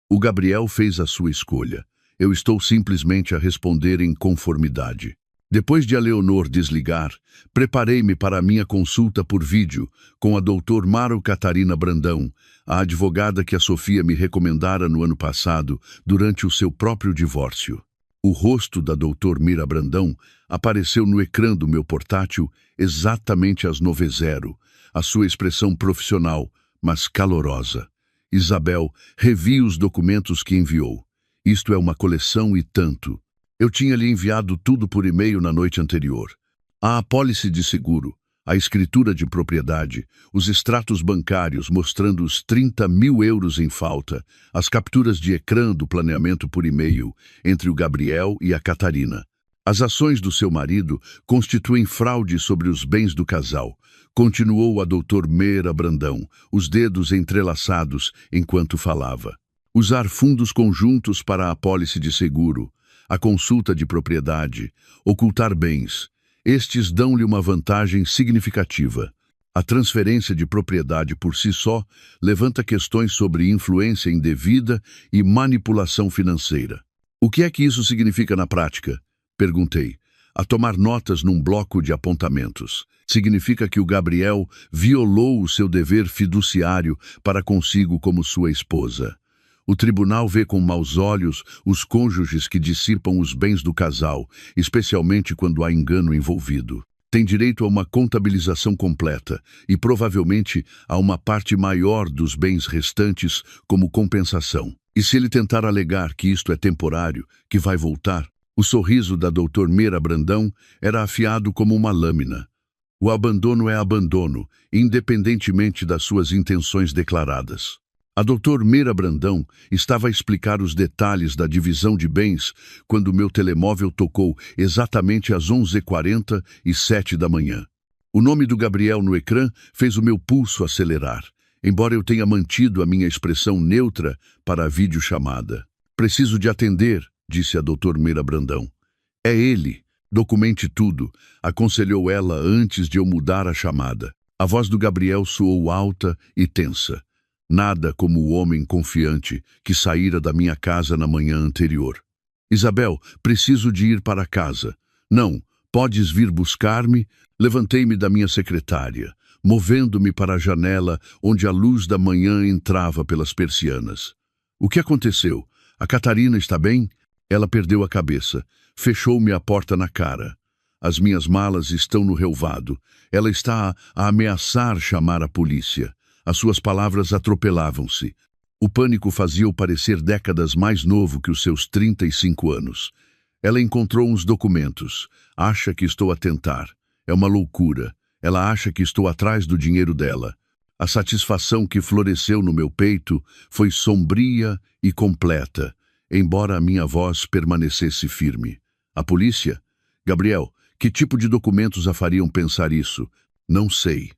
O Gabriel fez a sua escolha. Eu estou simplesmente a responder em conformidade. Depois de a Leonor desligar, preparei-me para a minha consulta por vídeo com a doutor Maro Catarina Brandão, a advogada que a Sofia me recomendara no ano passado, durante o seu próprio divórcio. O rosto da doutor Mira Brandão apareceu no ecrã do meu portátil exatamente às 9h00, a sua expressão profissional, mas calorosa. Isabel, revi os documentos que enviou. Isto é uma coleção e tanto. Eu tinha lhe enviado tudo por e-mail na noite anterior. A apólice de seguro, a escritura de propriedade, os extratos bancários mostrando os 30 mil euros em falta, as capturas de ecrã do planeamento por e-mail entre o Gabriel e a Catarina. As ações do seu marido constituem fraude sobre os bens do casal, continuou a doutor Meira Brandão, os dedos entrelaçados enquanto falava. Usar fundos conjuntos para a apólice de seguro, a consulta de propriedade, ocultar bens. Estes dão-lhe uma vantagem significativa. A transferência de propriedade por si só levanta questões sobre influência indevida e manipulação financeira. O que é que isso significa na prática? Perguntei. A tomar notas num bloco de apontamentos. Significa que o Gabriel violou o seu dever fiduciário para consigo como sua esposa. O tribunal vê com maus olhos os cônjuges que dissipam os bens do casal, especialmente quando há engano envolvido. Tem direito a uma contabilização completa e, provavelmente, a uma parte maior dos bens restantes como compensação. E se ele tentar alegar que isto é temporário, que vai voltar? O sorriso da doutor Meira Brandão era afiado como uma lâmina. O abandono é abandono, independentemente das suas intenções declaradas. A doutor Meira Brandão estava a explicar os detalhes da divisão de bens quando meu telemóvel tocou exatamente às 11h47 da manhã. O nome do Gabriel no ecrã fez o meu pulso acelerar. embora eu tenha mantido a minha expressão neutra para a videochamada. Preciso de atender, disse a doutora Meira Brandão. É ele. Documente tudo, aconselhou ela antes de eu mudar a chamada. A voz do Gabriel soou alta e tensa. Nada como o homem confiante que saíra da minha casa na manhã anterior. Isabel, preciso de ir para casa. Não, podes vir buscar-me? Levantei-me da minha secretária, movendo-me para a janela onde a luz da manhã entrava pelas persianas. O que aconteceu? A Catarina está bem? Ela perdeu a cabeça. Fechou-me a porta na cara. As minhas malas estão no relvado. Ela está a ameaçar chamar a polícia. As suas palavras atropelavam-se. O pânico fazia-o parecer décadas mais novo que os seus 35 anos. Ela encontrou uns documentos. Acha que estou a tentar. É uma loucura. Ela acha que estou atrás do dinheiro dela. A satisfação que floresceu no meu peito foi sombria e completa, embora a minha voz permanecesse firme. A polícia? Gabriel, que tipo de documentos a fariam pensar isso? Não sei.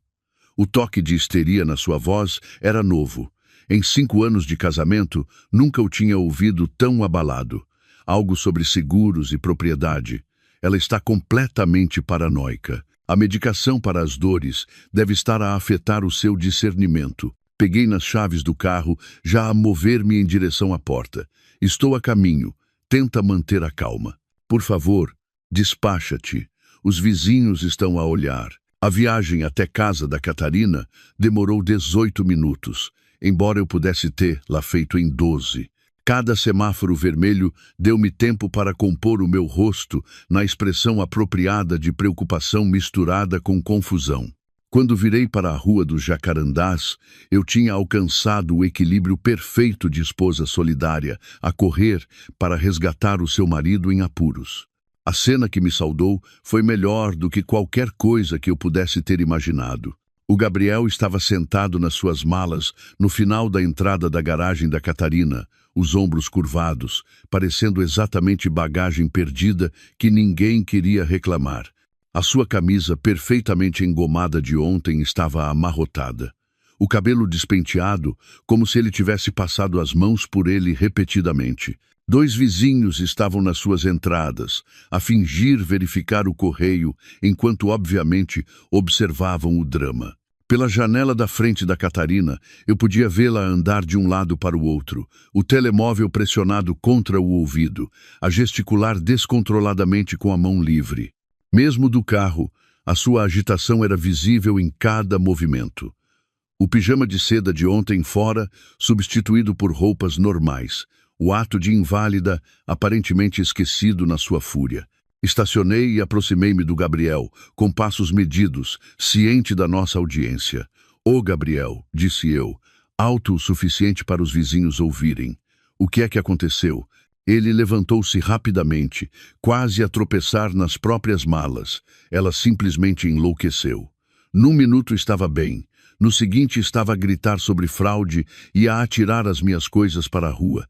O toque de histeria na sua voz era novo. Em 5 anos de casamento, nunca o tinha ouvido tão abalado. Algo sobre seguros e propriedade. Ela está completamente paranoica. A medicação para as dores deve estar a afetar o seu discernimento. Peguei nas chaves do carro, já a mover-me em direção à porta. Estou a caminho. Tenta manter a calma. Por favor, despacha-te. Os vizinhos estão a olhar. A viagem até casa da Catarina demorou 18 minutos, embora eu pudesse tê-la feito em 12. Cada semáforo vermelho deu-me tempo para compor o meu rosto na expressão apropriada de preocupação misturada com confusão. Quando virei para a Rua dos Jacarandás, eu tinha alcançado o equilíbrio perfeito de esposa solidária a correr para resgatar o seu marido em apuros. A cena que me saudou foi melhor do que qualquer coisa que eu pudesse ter imaginado. O Gabriel estava sentado nas suas malas no final da entrada da garagem da Catarina, os ombros curvados, parecendo exatamente bagagem perdida que ninguém queria reclamar. A sua camisa perfeitamente engomada de ontem estava amarrotada. O cabelo despenteado, como se ele tivesse passado as mãos por ele repetidamente. 2 vizinhos estavam nas suas entradas, a fingir verificar o correio, enquanto obviamente observavam o drama. Pela janela da frente da Catarina, eu podia vê-la andar de um lado para o outro, o telemóvel pressionado contra o ouvido, a gesticular descontroladamente com a mão livre. Mesmo do carro, a sua agitação era visível em cada movimento. O pijama de seda de ontem fora, substituído por roupas normais. O ato de inválida, aparentemente esquecido na sua fúria. Estacionei e aproximei-me do Gabriel, com passos medidos, ciente da nossa audiência. "Ô Gabriel", disse eu, alto o suficiente para os vizinhos ouvirem. "O que é que aconteceu?" Ele levantou-se rapidamente, quase a tropeçar nas próprias malas. Ela simplesmente enlouqueceu. Num minuto estava bem. No seguinte estava a gritar sobre fraude e a atirar as minhas coisas para a rua.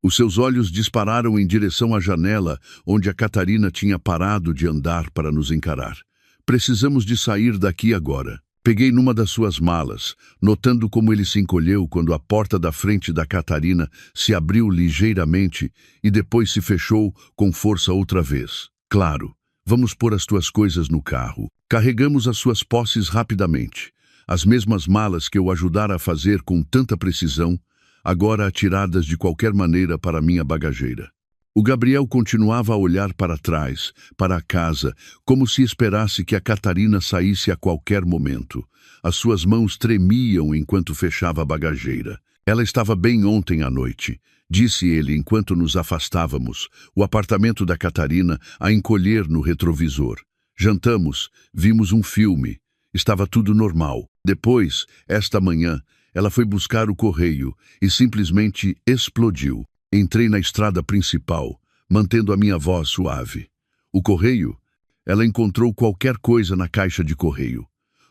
Os seus olhos dispararam em direção à janela, onde a Catarina tinha parado de andar para nos encarar. "Precisamos de sair daqui agora." Peguei numa das suas malas, notando como ele se encolheu quando a porta da frente da Catarina se abriu ligeiramente e depois se fechou com força outra vez. "Claro, vamos pôr as tuas coisas no carro." Carregamos as suas posses rapidamente. As mesmas malas que eu ajudara a fazer com tanta precisão, agora atiradas de qualquer maneira para a minha bagageira. O Gabriel continuava a olhar para trás, para a casa, como se esperasse que a Catarina saísse a qualquer momento. As suas mãos tremiam enquanto fechava a bagageira. "Ela estava bem ontem à noite", disse ele enquanto nos afastávamos, o apartamento da Catarina a encolher no retrovisor. "Jantamos, vimos um filme. Estava tudo normal. Depois, esta manhã, ela foi buscar o correio e simplesmente explodiu. Entrei na estrada principal, mantendo a minha voz suave. O correio? Ela encontrou qualquer coisa na caixa de correio.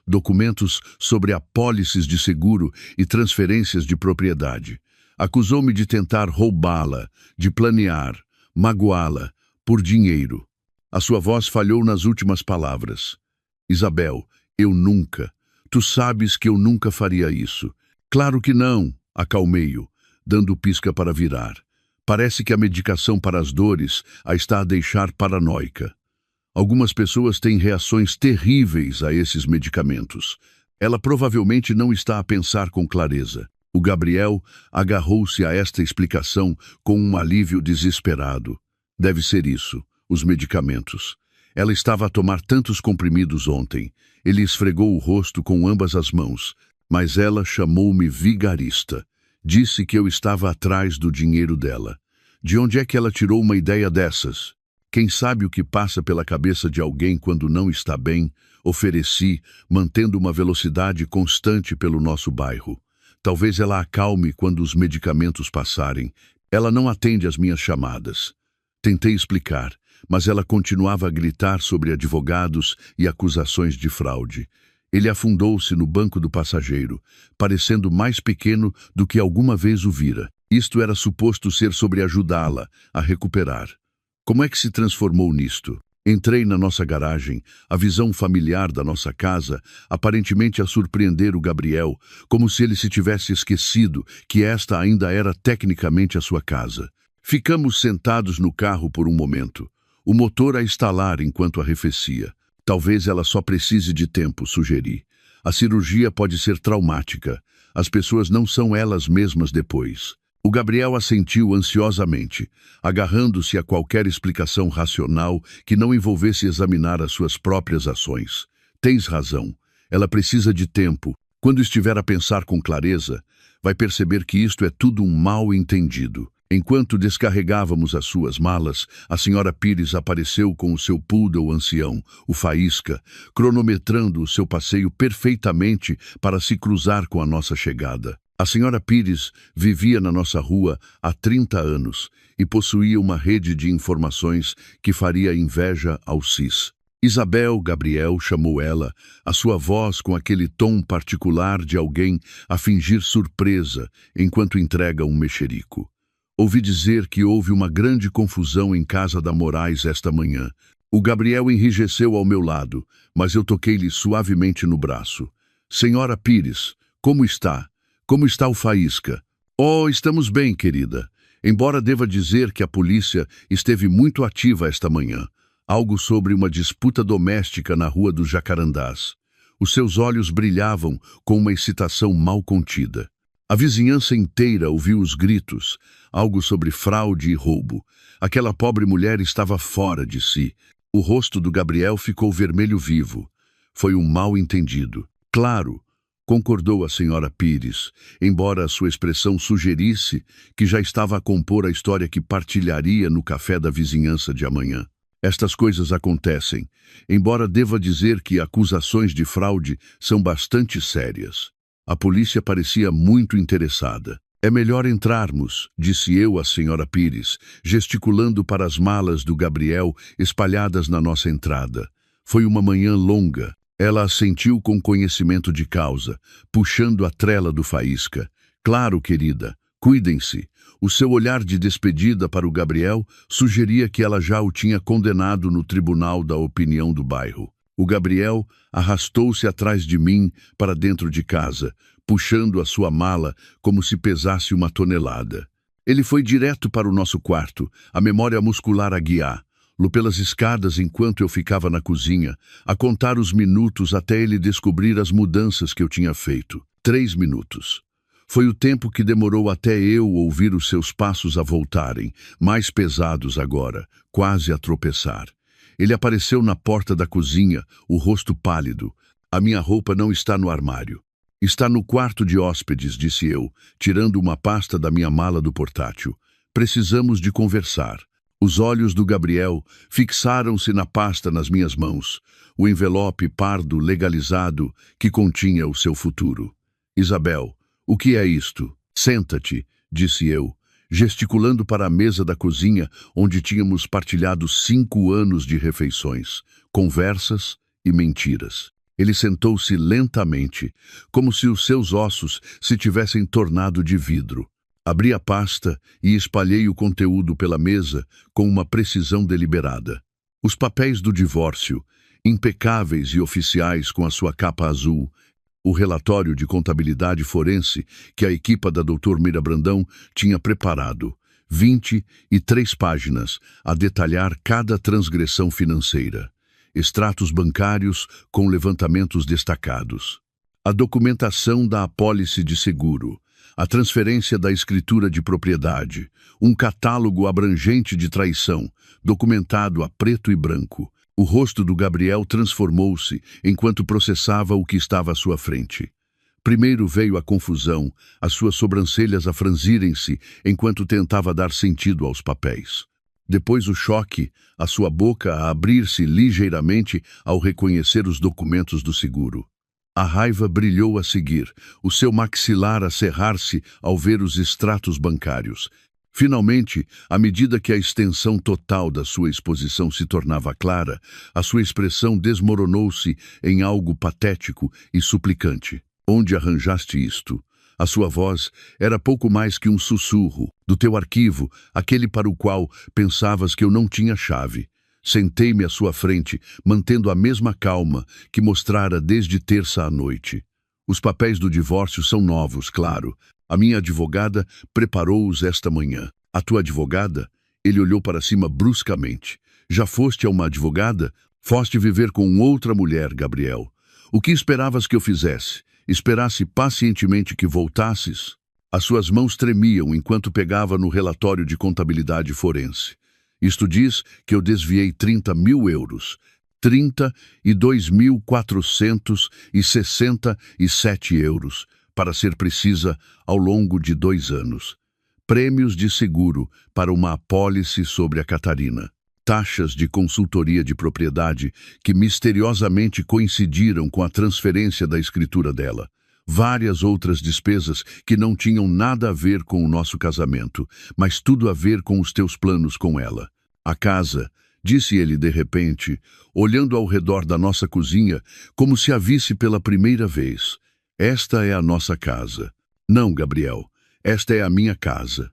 Documentos sobre apólices de seguro e transferências de propriedade. Acusou-me de tentar roubá-la, de planear, magoá-la, por dinheiro. A sua voz falhou nas últimas palavras. "Isabel, eu nunca. Tu sabes que eu nunca faria isso." Claro que não, acalmei-o, dando pisca para virar. Parece que a medicação para as dores a está a deixar paranoica. Algumas pessoas têm reações terríveis a esses medicamentos. Ela provavelmente não está a pensar com clareza. O Gabriel agarrou-se a esta explicação com um alívio desesperado. Deve ser isso, os medicamentos. Ela estava a tomar tantos comprimidos ontem. Ele esfregou o rosto com ambas as mãos, mas ela chamou-me vigarista. Disse que eu estava atrás do dinheiro dela. De onde é que ela tirou uma ideia dessas? Quem sabe o que passa pela cabeça de alguém quando não está bem? Ofereci, mantendo uma velocidade constante pelo nosso bairro. Talvez ela acalme quando os medicamentos passarem. Ela não atende às minhas chamadas. Tentei explicar, mas ela continuava a gritar sobre advogados e acusações de fraude. Ele afundou-se no banco do passageiro, parecendo mais pequeno do que alguma vez o vira. Isto era suposto ser sobre ajudá-la a recuperar. Como é que se transformou nisto? Entrei na nossa garagem, a visão familiar da nossa casa, aparentemente a surpreender o Gabriel, como se ele se tivesse esquecido que esta ainda era tecnicamente a sua casa. Ficamos sentados no carro por um momento, o motor a estalar enquanto arrefecia. Talvez ela só precise de tempo, sugeri. A cirurgia pode ser traumática. As pessoas não são elas mesmas depois. O Gabriel assentiu ansiosamente, agarrando-se a qualquer explicação racional que não envolvesse examinar as suas próprias ações. Tens razão. Ela precisa de tempo. Quando estiver a pensar com clareza, vai perceber que isto é tudo um mal-entendido. Enquanto descarregávamos as suas malas, a senhora Pires apareceu com o seu poodle ancião, o Faísca, cronometrando o seu passeio perfeitamente para se cruzar com a nossa chegada. A senhora Pires vivia na nossa rua há 30 anos e possuía uma rede de informações que faria inveja ao CIS. Isabel Gabriel chamou ela, a sua voz com aquele tom particular de alguém a fingir surpresa enquanto entrega um mexerico. Ouvi dizer que houve uma grande confusão em casa da Moraes esta manhã. O Gabriel enrijeceu ao meu lado, mas eu toquei-lhe suavemente no braço. Senhora Pires, como está? Como está o Faísca? Oh, estamos bem, querida. Embora deva dizer que a polícia esteve muito ativa esta manhã. Algo sobre uma disputa doméstica na Rua dos Jacarandás. Os seus olhos brilhavam com uma excitação mal contida. A vizinhança inteira ouviu os gritos, algo sobre fraude e roubo. Aquela pobre mulher estava fora de si. O rosto do Gabriel ficou vermelho vivo. Foi um mal-entendido. Claro, concordou a senhora Pires, embora a sua expressão sugerisse que já estava a compor a história que partilharia no café da vizinhança de amanhã. Estas coisas acontecem, embora deva dizer que acusações de fraude são bastante sérias. A polícia parecia muito interessada. É melhor entrarmos, disse eu à senhora Pires, gesticulando para as malas do Gabriel espalhadas na nossa entrada. Foi uma manhã longa. Ela assentiu com conhecimento de causa, puxando a trela do Faísca. Claro, querida, cuidem-se. O seu olhar de despedida para o Gabriel sugeria que ela já o tinha condenado no tribunal da opinião do bairro. O Gabriel arrastou-se atrás de mim para dentro de casa, puxando a sua mala como se pesasse uma tonelada. Ele foi direto para o nosso quarto, a memória muscular a guiá-lo pelas escadas enquanto eu ficava na cozinha, a contar os minutos até ele descobrir as mudanças que eu tinha feito. 3 minutos. Foi o tempo que demorou até eu ouvir os seus passos a voltarem, mais pesados agora, quase a tropeçar. Ele apareceu na porta da cozinha, o rosto pálido. A minha roupa não está no armário. Está no quarto de hóspedes, disse eu, tirando uma pasta da minha mala do portátil. Precisamos de conversar. Os olhos do Gabriel fixaram-se na pasta nas minhas mãos, o envelope pardo legalizado que continha o seu futuro. Isabel, o que é isto? Senta-te, disse eu, gesticulando para a mesa da cozinha onde tínhamos partilhado 5 anos de refeições, conversas e mentiras. Ele sentou-se lentamente, como se os seus ossos se tivessem tornado de vidro. Abri a pasta e espalhei o conteúdo pela mesa com uma precisão deliberada. Os papéis do divórcio, impecáveis e oficiais com a sua capa azul, o relatório de contabilidade forense que a equipa da Dr. Meira Brandão tinha preparado, 23 páginas, a detalhar cada transgressão financeira, extratos bancários com levantamentos destacados, a documentação da apólice de seguro, a transferência da escritura de propriedade, um catálogo abrangente de traição, documentado a preto e branco. O rosto do Gabriel transformou-se enquanto processava o que estava à sua frente. Primeiro veio a confusão, as suas sobrancelhas a franzirem-se enquanto tentava dar sentido aos papéis. Depois o choque, a sua boca a abrir-se ligeiramente ao reconhecer os documentos do seguro. A raiva brilhou a seguir, o seu maxilar a cerrar-se ao ver os extratos bancários. Finalmente, à medida que a extensão total da sua exposição se tornava clara, a sua expressão desmoronou-se em algo patético e suplicante. Onde arranjaste isto? A sua voz era pouco mais que um sussurro. Do teu arquivo, aquele para o qual pensavas que eu não tinha chave. Sentei-me à sua frente, mantendo a mesma calma que mostrara desde terça à noite. Os papéis do divórcio são novos, claro. A minha advogada preparou-os esta manhã. A tua advogada? Ele olhou para cima bruscamente. Já foste a uma advogada? Foste viver com outra mulher, Gabriel. O que esperavas que eu fizesse? Esperasse pacientemente que voltasses? As suas mãos tremiam enquanto pegava no relatório de contabilidade forense. Isto diz que eu desviei 30 mil euros. 32.467 euros, para ser precisa, ao longo de 2 anos. Prêmios de seguro para uma apólice sobre a Catarina. Taxas de consultoria de propriedade que misteriosamente coincidiram com a transferência da escritura dela. Várias outras despesas que não tinham nada a ver com o nosso casamento, mas tudo a ver com os teus planos com ela. A casa, disse ele de repente, olhando ao redor da nossa cozinha, como se a visse pela primeira vez. Esta é a nossa casa. Não, Gabriel, esta é a minha casa.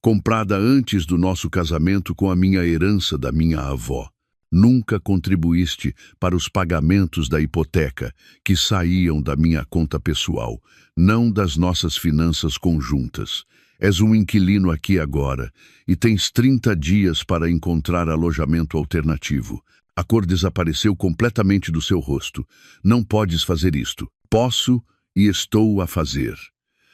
Comprada antes do nosso casamento com a minha herança da minha avó. Nunca contribuíste para os pagamentos da hipoteca que saíam da minha conta pessoal, não das nossas finanças conjuntas. És um inquilino aqui agora e tens 30 dias para encontrar alojamento alternativo. A cor desapareceu completamente do seu rosto. Não podes fazer isto. Posso e estou a fazer.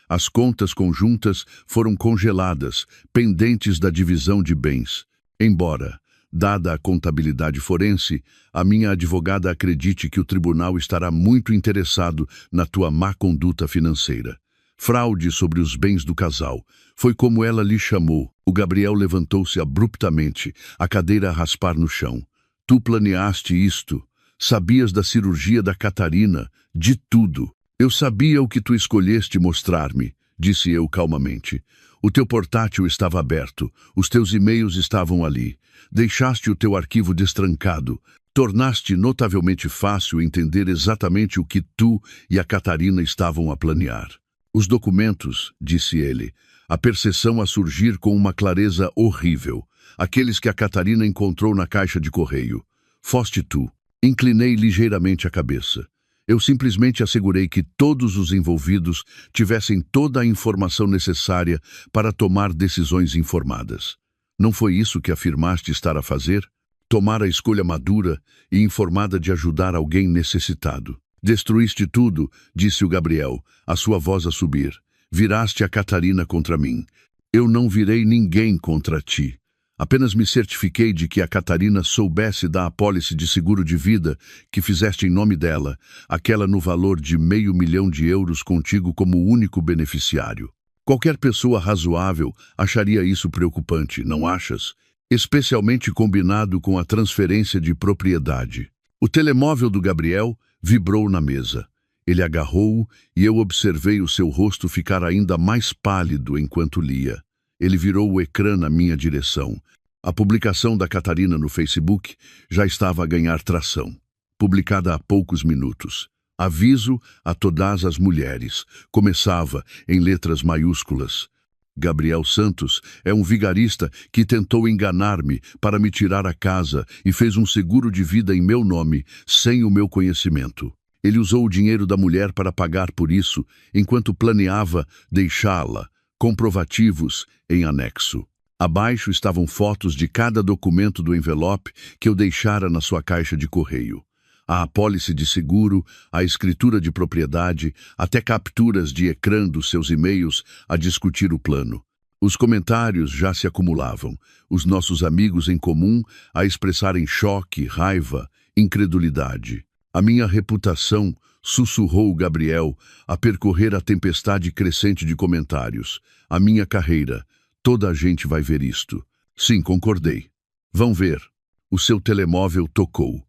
As contas conjuntas foram congeladas, pendentes da divisão de bens. Embora, dada a contabilidade forense, a minha advogada acredite que o tribunal estará muito interessado na tua má conduta financeira. Fraude sobre os bens do casal. Foi como ela lhe chamou. O Gabriel levantou-se abruptamente, a cadeira a raspar no chão. Tu planeaste isto. Sabias da cirurgia da Catarina, de tudo. Eu sabia o que tu escolheste mostrar-me, disse eu calmamente. O teu portátil estava aberto, os teus e-mails estavam ali. Deixaste o teu arquivo destrancado. Tornaste notavelmente fácil entender exatamente o que tu e a Catarina estavam a planear. Os documentos, disse ele, a percepção a surgir com uma clareza horrível. Aqueles que a Catarina encontrou na caixa de correio. Foste tu. Inclinei ligeiramente a cabeça. Eu simplesmente assegurei que todos os envolvidos tivessem toda a informação necessária para tomar decisões informadas. Não foi isso que afirmaste estar a fazer? Tomar a escolha madura e informada de ajudar alguém necessitado. Destruíste tudo, disse o Gabriel, a sua voz a subir. Viraste a Catarina contra mim. Eu não virei ninguém contra ti. Apenas me certifiquei de que a Catarina soubesse da apólice de seguro de vida que fizeste em nome dela, aquela no valor de €500 mil contigo como único beneficiário. Qualquer pessoa razoável acharia isso preocupante, não achas? Especialmente combinado com a transferência de propriedade. O telemóvel do Gabriel vibrou na mesa. Ele agarrou-o e eu observei o seu rosto ficar ainda mais pálido enquanto lia. Ele virou o ecrã na minha direção. A publicação da Catarina no Facebook já estava a ganhar tração. Publicada há poucos minutos. Aviso a todas as mulheres. Começava em letras maiúsculas. Gabriel Santos é um vigarista que tentou enganar-me para me tirar a casa e fez um seguro de vida em meu nome, sem o meu conhecimento. Ele usou o dinheiro da mulher para pagar por isso, enquanto planeava deixá-la. Comprovativos em anexo. Abaixo estavam fotos de cada documento do envelope que eu deixara na sua caixa de correio. A apólice de seguro, a escritura de propriedade, até capturas de ecrã dos seus e-mails a discutir o plano. Os comentários já se acumulavam, os nossos amigos em comum a expressarem choque, raiva, incredulidade. A minha reputação, sussurrou Gabriel, a percorrer a tempestade crescente de comentários. A minha carreira. Toda a gente vai ver isto. Sim, concordei. Vão ver. O seu telemóvel tocou.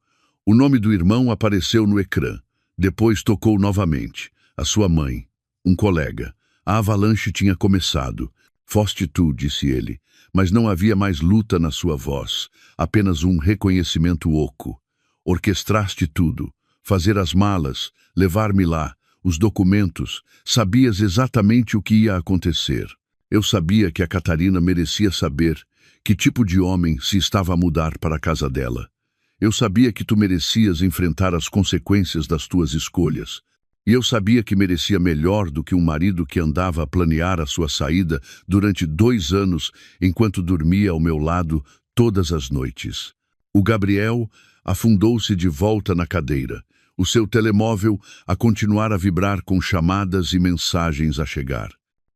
O nome do irmão apareceu no ecrã. Depois tocou novamente. A sua mãe. Um colega. A avalanche tinha começado. Foste tu, disse ele. Mas não havia mais luta na sua voz. Apenas um reconhecimento oco. Orquestraste tudo. Fazer as malas. Levar-me lá. Os documentos. Sabias exatamente o que ia acontecer. Eu sabia que a Catarina merecia saber que tipo de homem se estava a mudar para a casa dela. Eu sabia que tu merecias enfrentar as consequências das tuas escolhas. E eu sabia que merecia melhor do que um marido que andava a planear a sua saída durante 2 anos enquanto dormia ao meu lado todas as noites. O Gabriel afundou-se de volta na cadeira, o seu telemóvel a continuar a vibrar com chamadas e mensagens a chegar.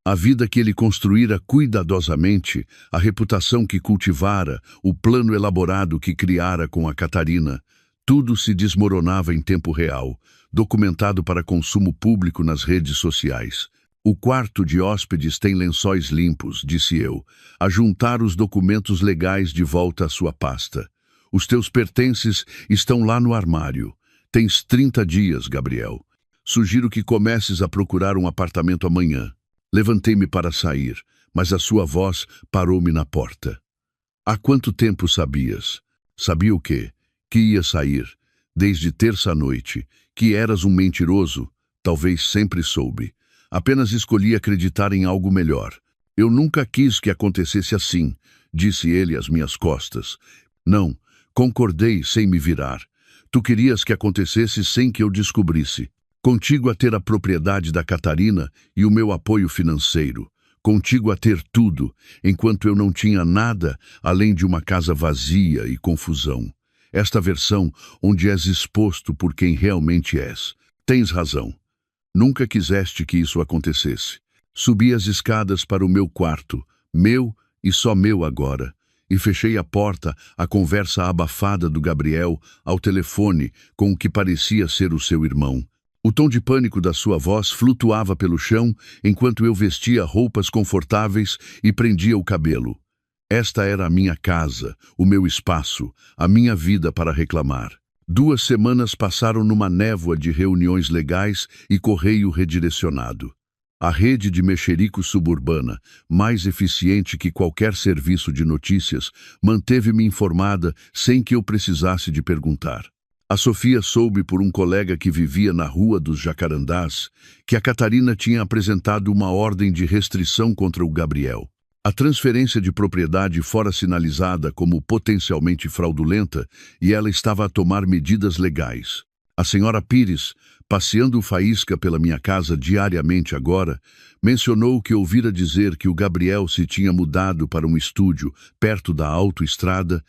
A vida que ele construíra cuidadosamente, a reputação que cultivara, o plano elaborado que criara com a Catarina, tudo se desmoronava em tempo real, documentado para consumo público nas redes sociais. O quarto de hóspedes tem lençóis limpos, disse eu, a juntar os documentos legais de volta à sua pasta. Os teus pertences estão lá no armário. Tens 30 dias, Gabriel. Sugiro que comeces a procurar um apartamento amanhã. Levantei-me para sair, mas a sua voz parou-me na porta. Há quanto tempo sabias? Sabia o quê? Que ia sair. Desde terça-noite. Que eras um mentiroso? Talvez sempre soube. Apenas escolhi acreditar em algo melhor. Eu nunca quis que acontecesse assim, disse ele às minhas costas. Não, concordei sem me virar. Tu querias que acontecesse sem que eu descobrisse. Contigo a ter a propriedade da Catarina e o meu apoio financeiro. Contigo a ter tudo, enquanto eu não tinha nada além de uma casa vazia e confusão. Esta versão onde és exposto por quem realmente és. Tens razão. Nunca quiseste que isso acontecesse. Subi as escadas para o meu quarto, meu e só meu agora, e fechei a porta à conversa abafada do Gabriel ao telefone com o que parecia ser o seu irmão. O tom de pânico da sua voz flutuava pelo chão enquanto eu vestia roupas confortáveis e prendia o cabelo. Esta era a minha casa, o meu espaço, a minha vida para reclamar. 2 semanas passaram numa névoa de reuniões legais e correio redirecionado. A rede de mexerico suburbana, mais eficiente que qualquer serviço de notícias, manteve-me informada sem que eu precisasse de perguntar. A Sofia soube por um colega que vivia na Rua dos Jacarandás que a Catarina tinha apresentado uma ordem de restrição contra o Gabriel. A transferência de propriedade fora sinalizada como potencialmente fraudulenta e ela estava a tomar medidas legais. A senhora Pires, passeando faísca pela minha casa diariamente agora, mencionou que ouvira dizer que o Gabriel se tinha mudado para um estúdio perto da autoestrada,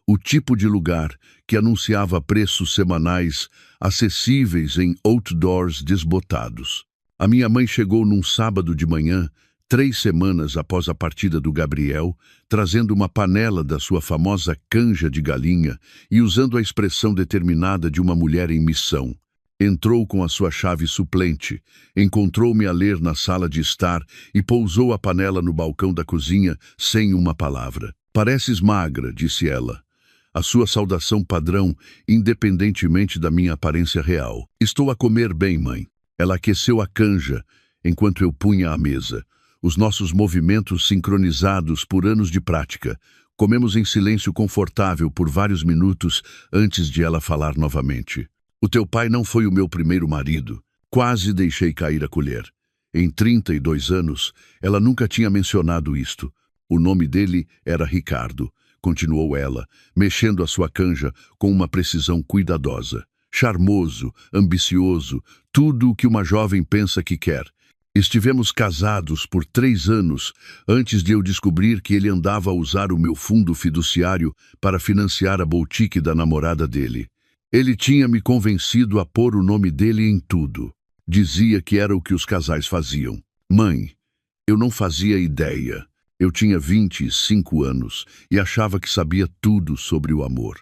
o tipo de lugar que anunciava preços semanais acessíveis em outdoors desbotados. A minha mãe chegou num sábado de manhã, 3 semanas após a partida do Gabriel, trazendo uma panela da sua famosa canja de galinha e usando a expressão determinada de uma mulher em missão. Entrou com a sua chave suplente, encontrou-me a ler na sala de estar e pousou a panela no balcão da cozinha sem uma palavra. Pareces magra, disse ela. A sua saudação padrão, independentemente da minha aparência real. Estou a comer bem, mãe. Ela aqueceu a canja, enquanto eu punha à mesa. Os nossos movimentos sincronizados por anos de prática. Comemos em silêncio confortável por vários minutos antes de ela falar novamente. O teu pai não foi o meu primeiro marido. Quase deixei cair a colher. Em 32 anos, ela nunca tinha mencionado isto. O nome dele era Ricardo. Continuou ela, mexendo a sua canja com uma precisão cuidadosa. charmoso, ambicioso, tudo o que uma jovem pensa que quer. Estivemos casados por 3 anos antes de eu descobrir que ele andava a usar o meu fundo fiduciário para financiar a boutique da namorada dele. Ele tinha me convencido a pôr o nome dele em tudo. Dizia que era o que os casais faziam. Mãe, eu não fazia ideia. Eu tinha 25 anos e achava que sabia tudo sobre o amor.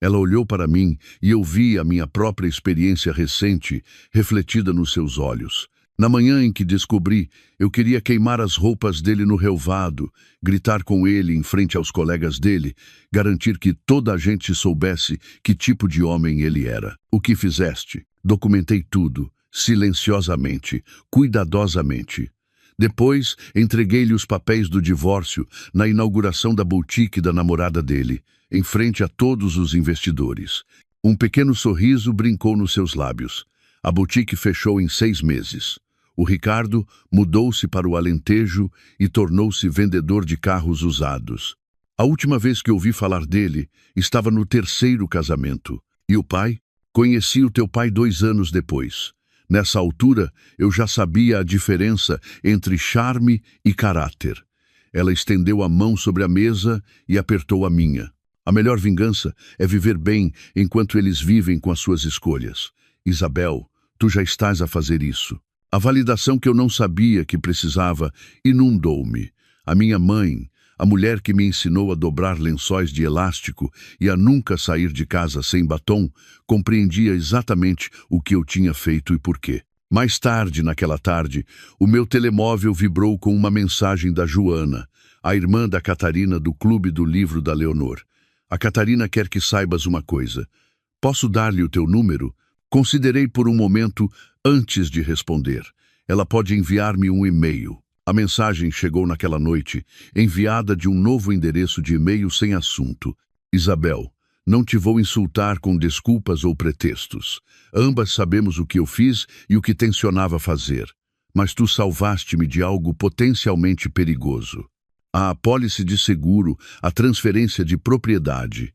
Ela olhou para mim e eu vi a minha própria experiência recente refletida nos seus olhos. Na manhã em que descobri, eu queria queimar as roupas dele no relvado, gritar com ele em frente aos colegas dele, garantir que toda a gente soubesse que tipo de homem ele era. O que fizeste? Documentei tudo, silenciosamente, cuidadosamente. Depois, entreguei-lhe os papéis do divórcio na inauguração da boutique da namorada dele, em frente a todos os investidores. Um pequeno sorriso brincou nos seus lábios. A boutique fechou em 6 meses. O Ricardo mudou-se para o Alentejo e tornou-se vendedor de carros usados. A última vez que ouvi falar dele, estava no 3º casamento. E o pai? Conheci o teu pai 2 anos depois. Nessa altura, eu já sabia a diferença entre charme e caráter. Ela estendeu a mão sobre a mesa e apertou a minha. A melhor vingança é viver bem enquanto eles vivem com as suas escolhas. Isabel, tu já estás a fazer isso. A validação que eu não sabia que precisava inundou-me. A minha mãe, a mulher que me ensinou a dobrar lençóis de elástico e a nunca sair de casa sem batom, compreendia exatamente o que eu tinha feito e por quê. Mais tarde, naquela tarde, o meu telemóvel vibrou com uma mensagem da Joana, a irmã da Catarina do Clube do Livro da Leonor. A Catarina quer que saibas uma coisa. Posso dar-lhe o teu número? Considerei por um momento antes de responder. Ela pode enviar-me um e-mail. A mensagem chegou naquela noite, enviada de um novo endereço de e-mail sem assunto. Isabel, não te vou insultar com desculpas ou pretextos. Ambas sabemos o que eu fiz e o que tencionava fazer. Mas tu salvaste-me de algo potencialmente perigoso. A apólice de seguro, a transferência de propriedade.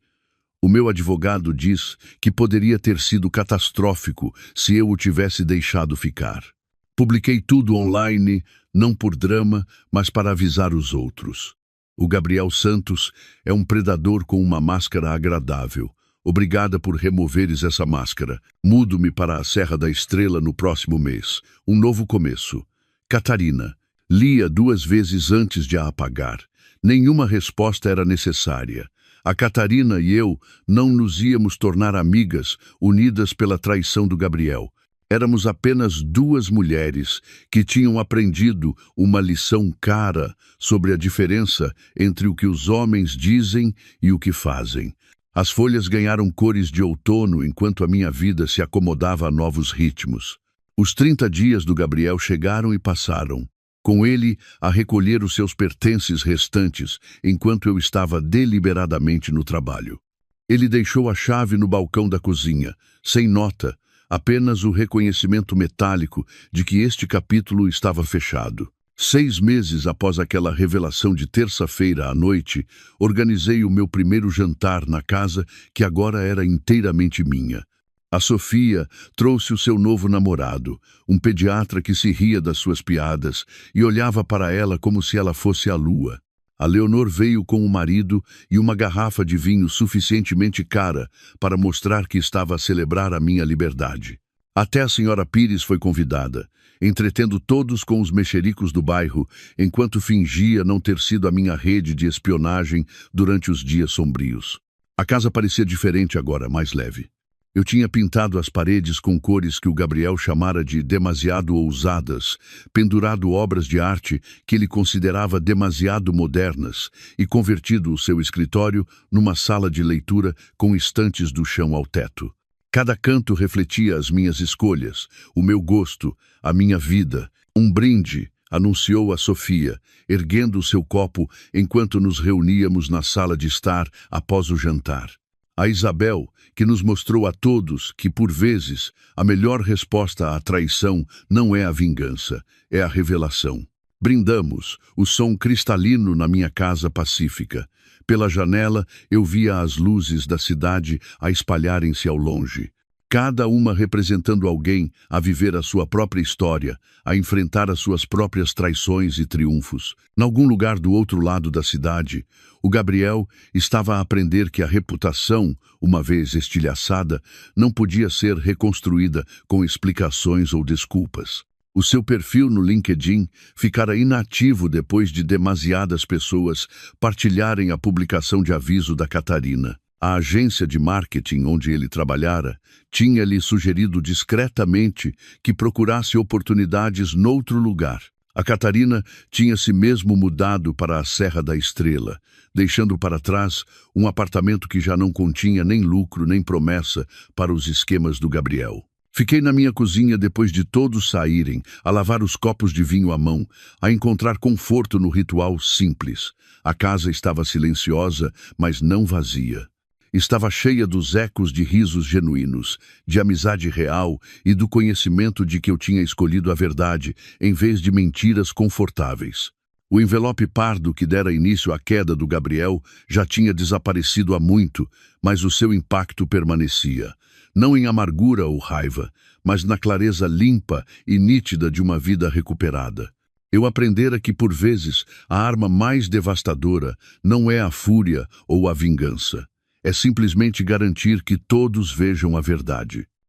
O meu advogado diz que poderia ter sido catastrófico se eu o tivesse deixado ficar. Publiquei tudo online, não por drama, mas para avisar os outros. O Gabriel Santos é um predador com uma máscara agradável. Obrigada por removeres essa máscara. Mudo-me para a Serra da Estrela no próximo mês. Um novo começo. Catarina. Lia 2 vezes antes de a apagar. Nenhuma resposta era necessária. A Catarina e eu não nos íamos tornar amigas, unidas pela traição do Gabriel. Éramos apenas 2 mulheres que tinham aprendido uma lição cara sobre a diferença entre o que os homens dizem e o que fazem. As folhas ganharam cores de outono enquanto a minha vida se acomodava a novos ritmos. Os 30 dias do Gabriel chegaram e passaram. Com ele a recolher os seus pertences restantes, enquanto eu estava deliberadamente no trabalho. Ele deixou a chave no balcão da cozinha, sem nota, apenas o reconhecimento metálico de que este capítulo estava fechado. 6 meses após aquela revelação de terça-feira à noite, organizei o meu primeiro jantar na casa que agora era inteiramente minha. A Sofia trouxe o seu novo namorado, um pediatra que se ria das suas piadas e olhava para ela como se ela fosse a lua. A Leonor veio com o marido e uma garrafa de vinho suficientemente cara para mostrar que estava a celebrar a minha liberdade. Até a senhora Pires foi convidada, entretendo todos com os mexericos do bairro, enquanto fingia não ter sido a minha rede de espionagem durante os dias sombrios. A casa parecia diferente agora, mais leve. Eu tinha pintado as paredes com cores que o Gabriel chamara de demasiado ousadas, pendurado obras de arte que ele considerava demasiado modernas e convertido o seu escritório numa sala de leitura com estantes do chão ao teto. Cada canto refletia as minhas escolhas, o meu gosto, a minha vida. Um brinde, anunciou a Sofia, erguendo o seu copo enquanto nos reuníamos na sala de estar após o jantar. A Isabel, que nos mostrou a todos que, por vezes, a melhor resposta à traição não é a vingança, é a revelação. Brindamos, o som cristalino na minha casa pacífica. Pela janela, eu via as luzes da cidade a espalharem-se ao longe. cada uma representando alguém a viver a sua própria história, a enfrentar as suas próprias traições e triunfos. Em algum lugar do outro lado da cidade, o Gabriel estava a aprender que a reputação, uma vez estilhaçada, não podia ser reconstruída com explicações ou desculpas. O seu perfil no LinkedIn ficara inativo depois de demasiadas pessoas partilharem a publicação de aviso da Catarina. A agência de marketing onde ele trabalhara tinha-lhe sugerido discretamente que procurasse oportunidades noutro lugar. A Catarina tinha-se mesmo mudado para a Serra da Estrela, deixando para trás um apartamento que já não continha nem lucro nem promessa para os esquemas do Gabriel. Fiquei na minha cozinha depois de todos saírem, a lavar os copos de vinho à mão, a encontrar conforto no ritual simples. A casa estava silenciosa, mas não vazia. Estava cheia dos ecos de risos genuínos, de amizade real e do conhecimento de que eu tinha escolhido a verdade, em vez de mentiras confortáveis. O envelope pardo que dera início à queda do Gabriel já tinha desaparecido há muito, mas o seu impacto permanecia. Não em amargura ou raiva, mas na clareza limpa e nítida de uma vida recuperada. Eu aprendera que, por vezes, a arma mais devastadora não é a fúria ou a vingança. É simplesmente garantir que todos vejam a verdade.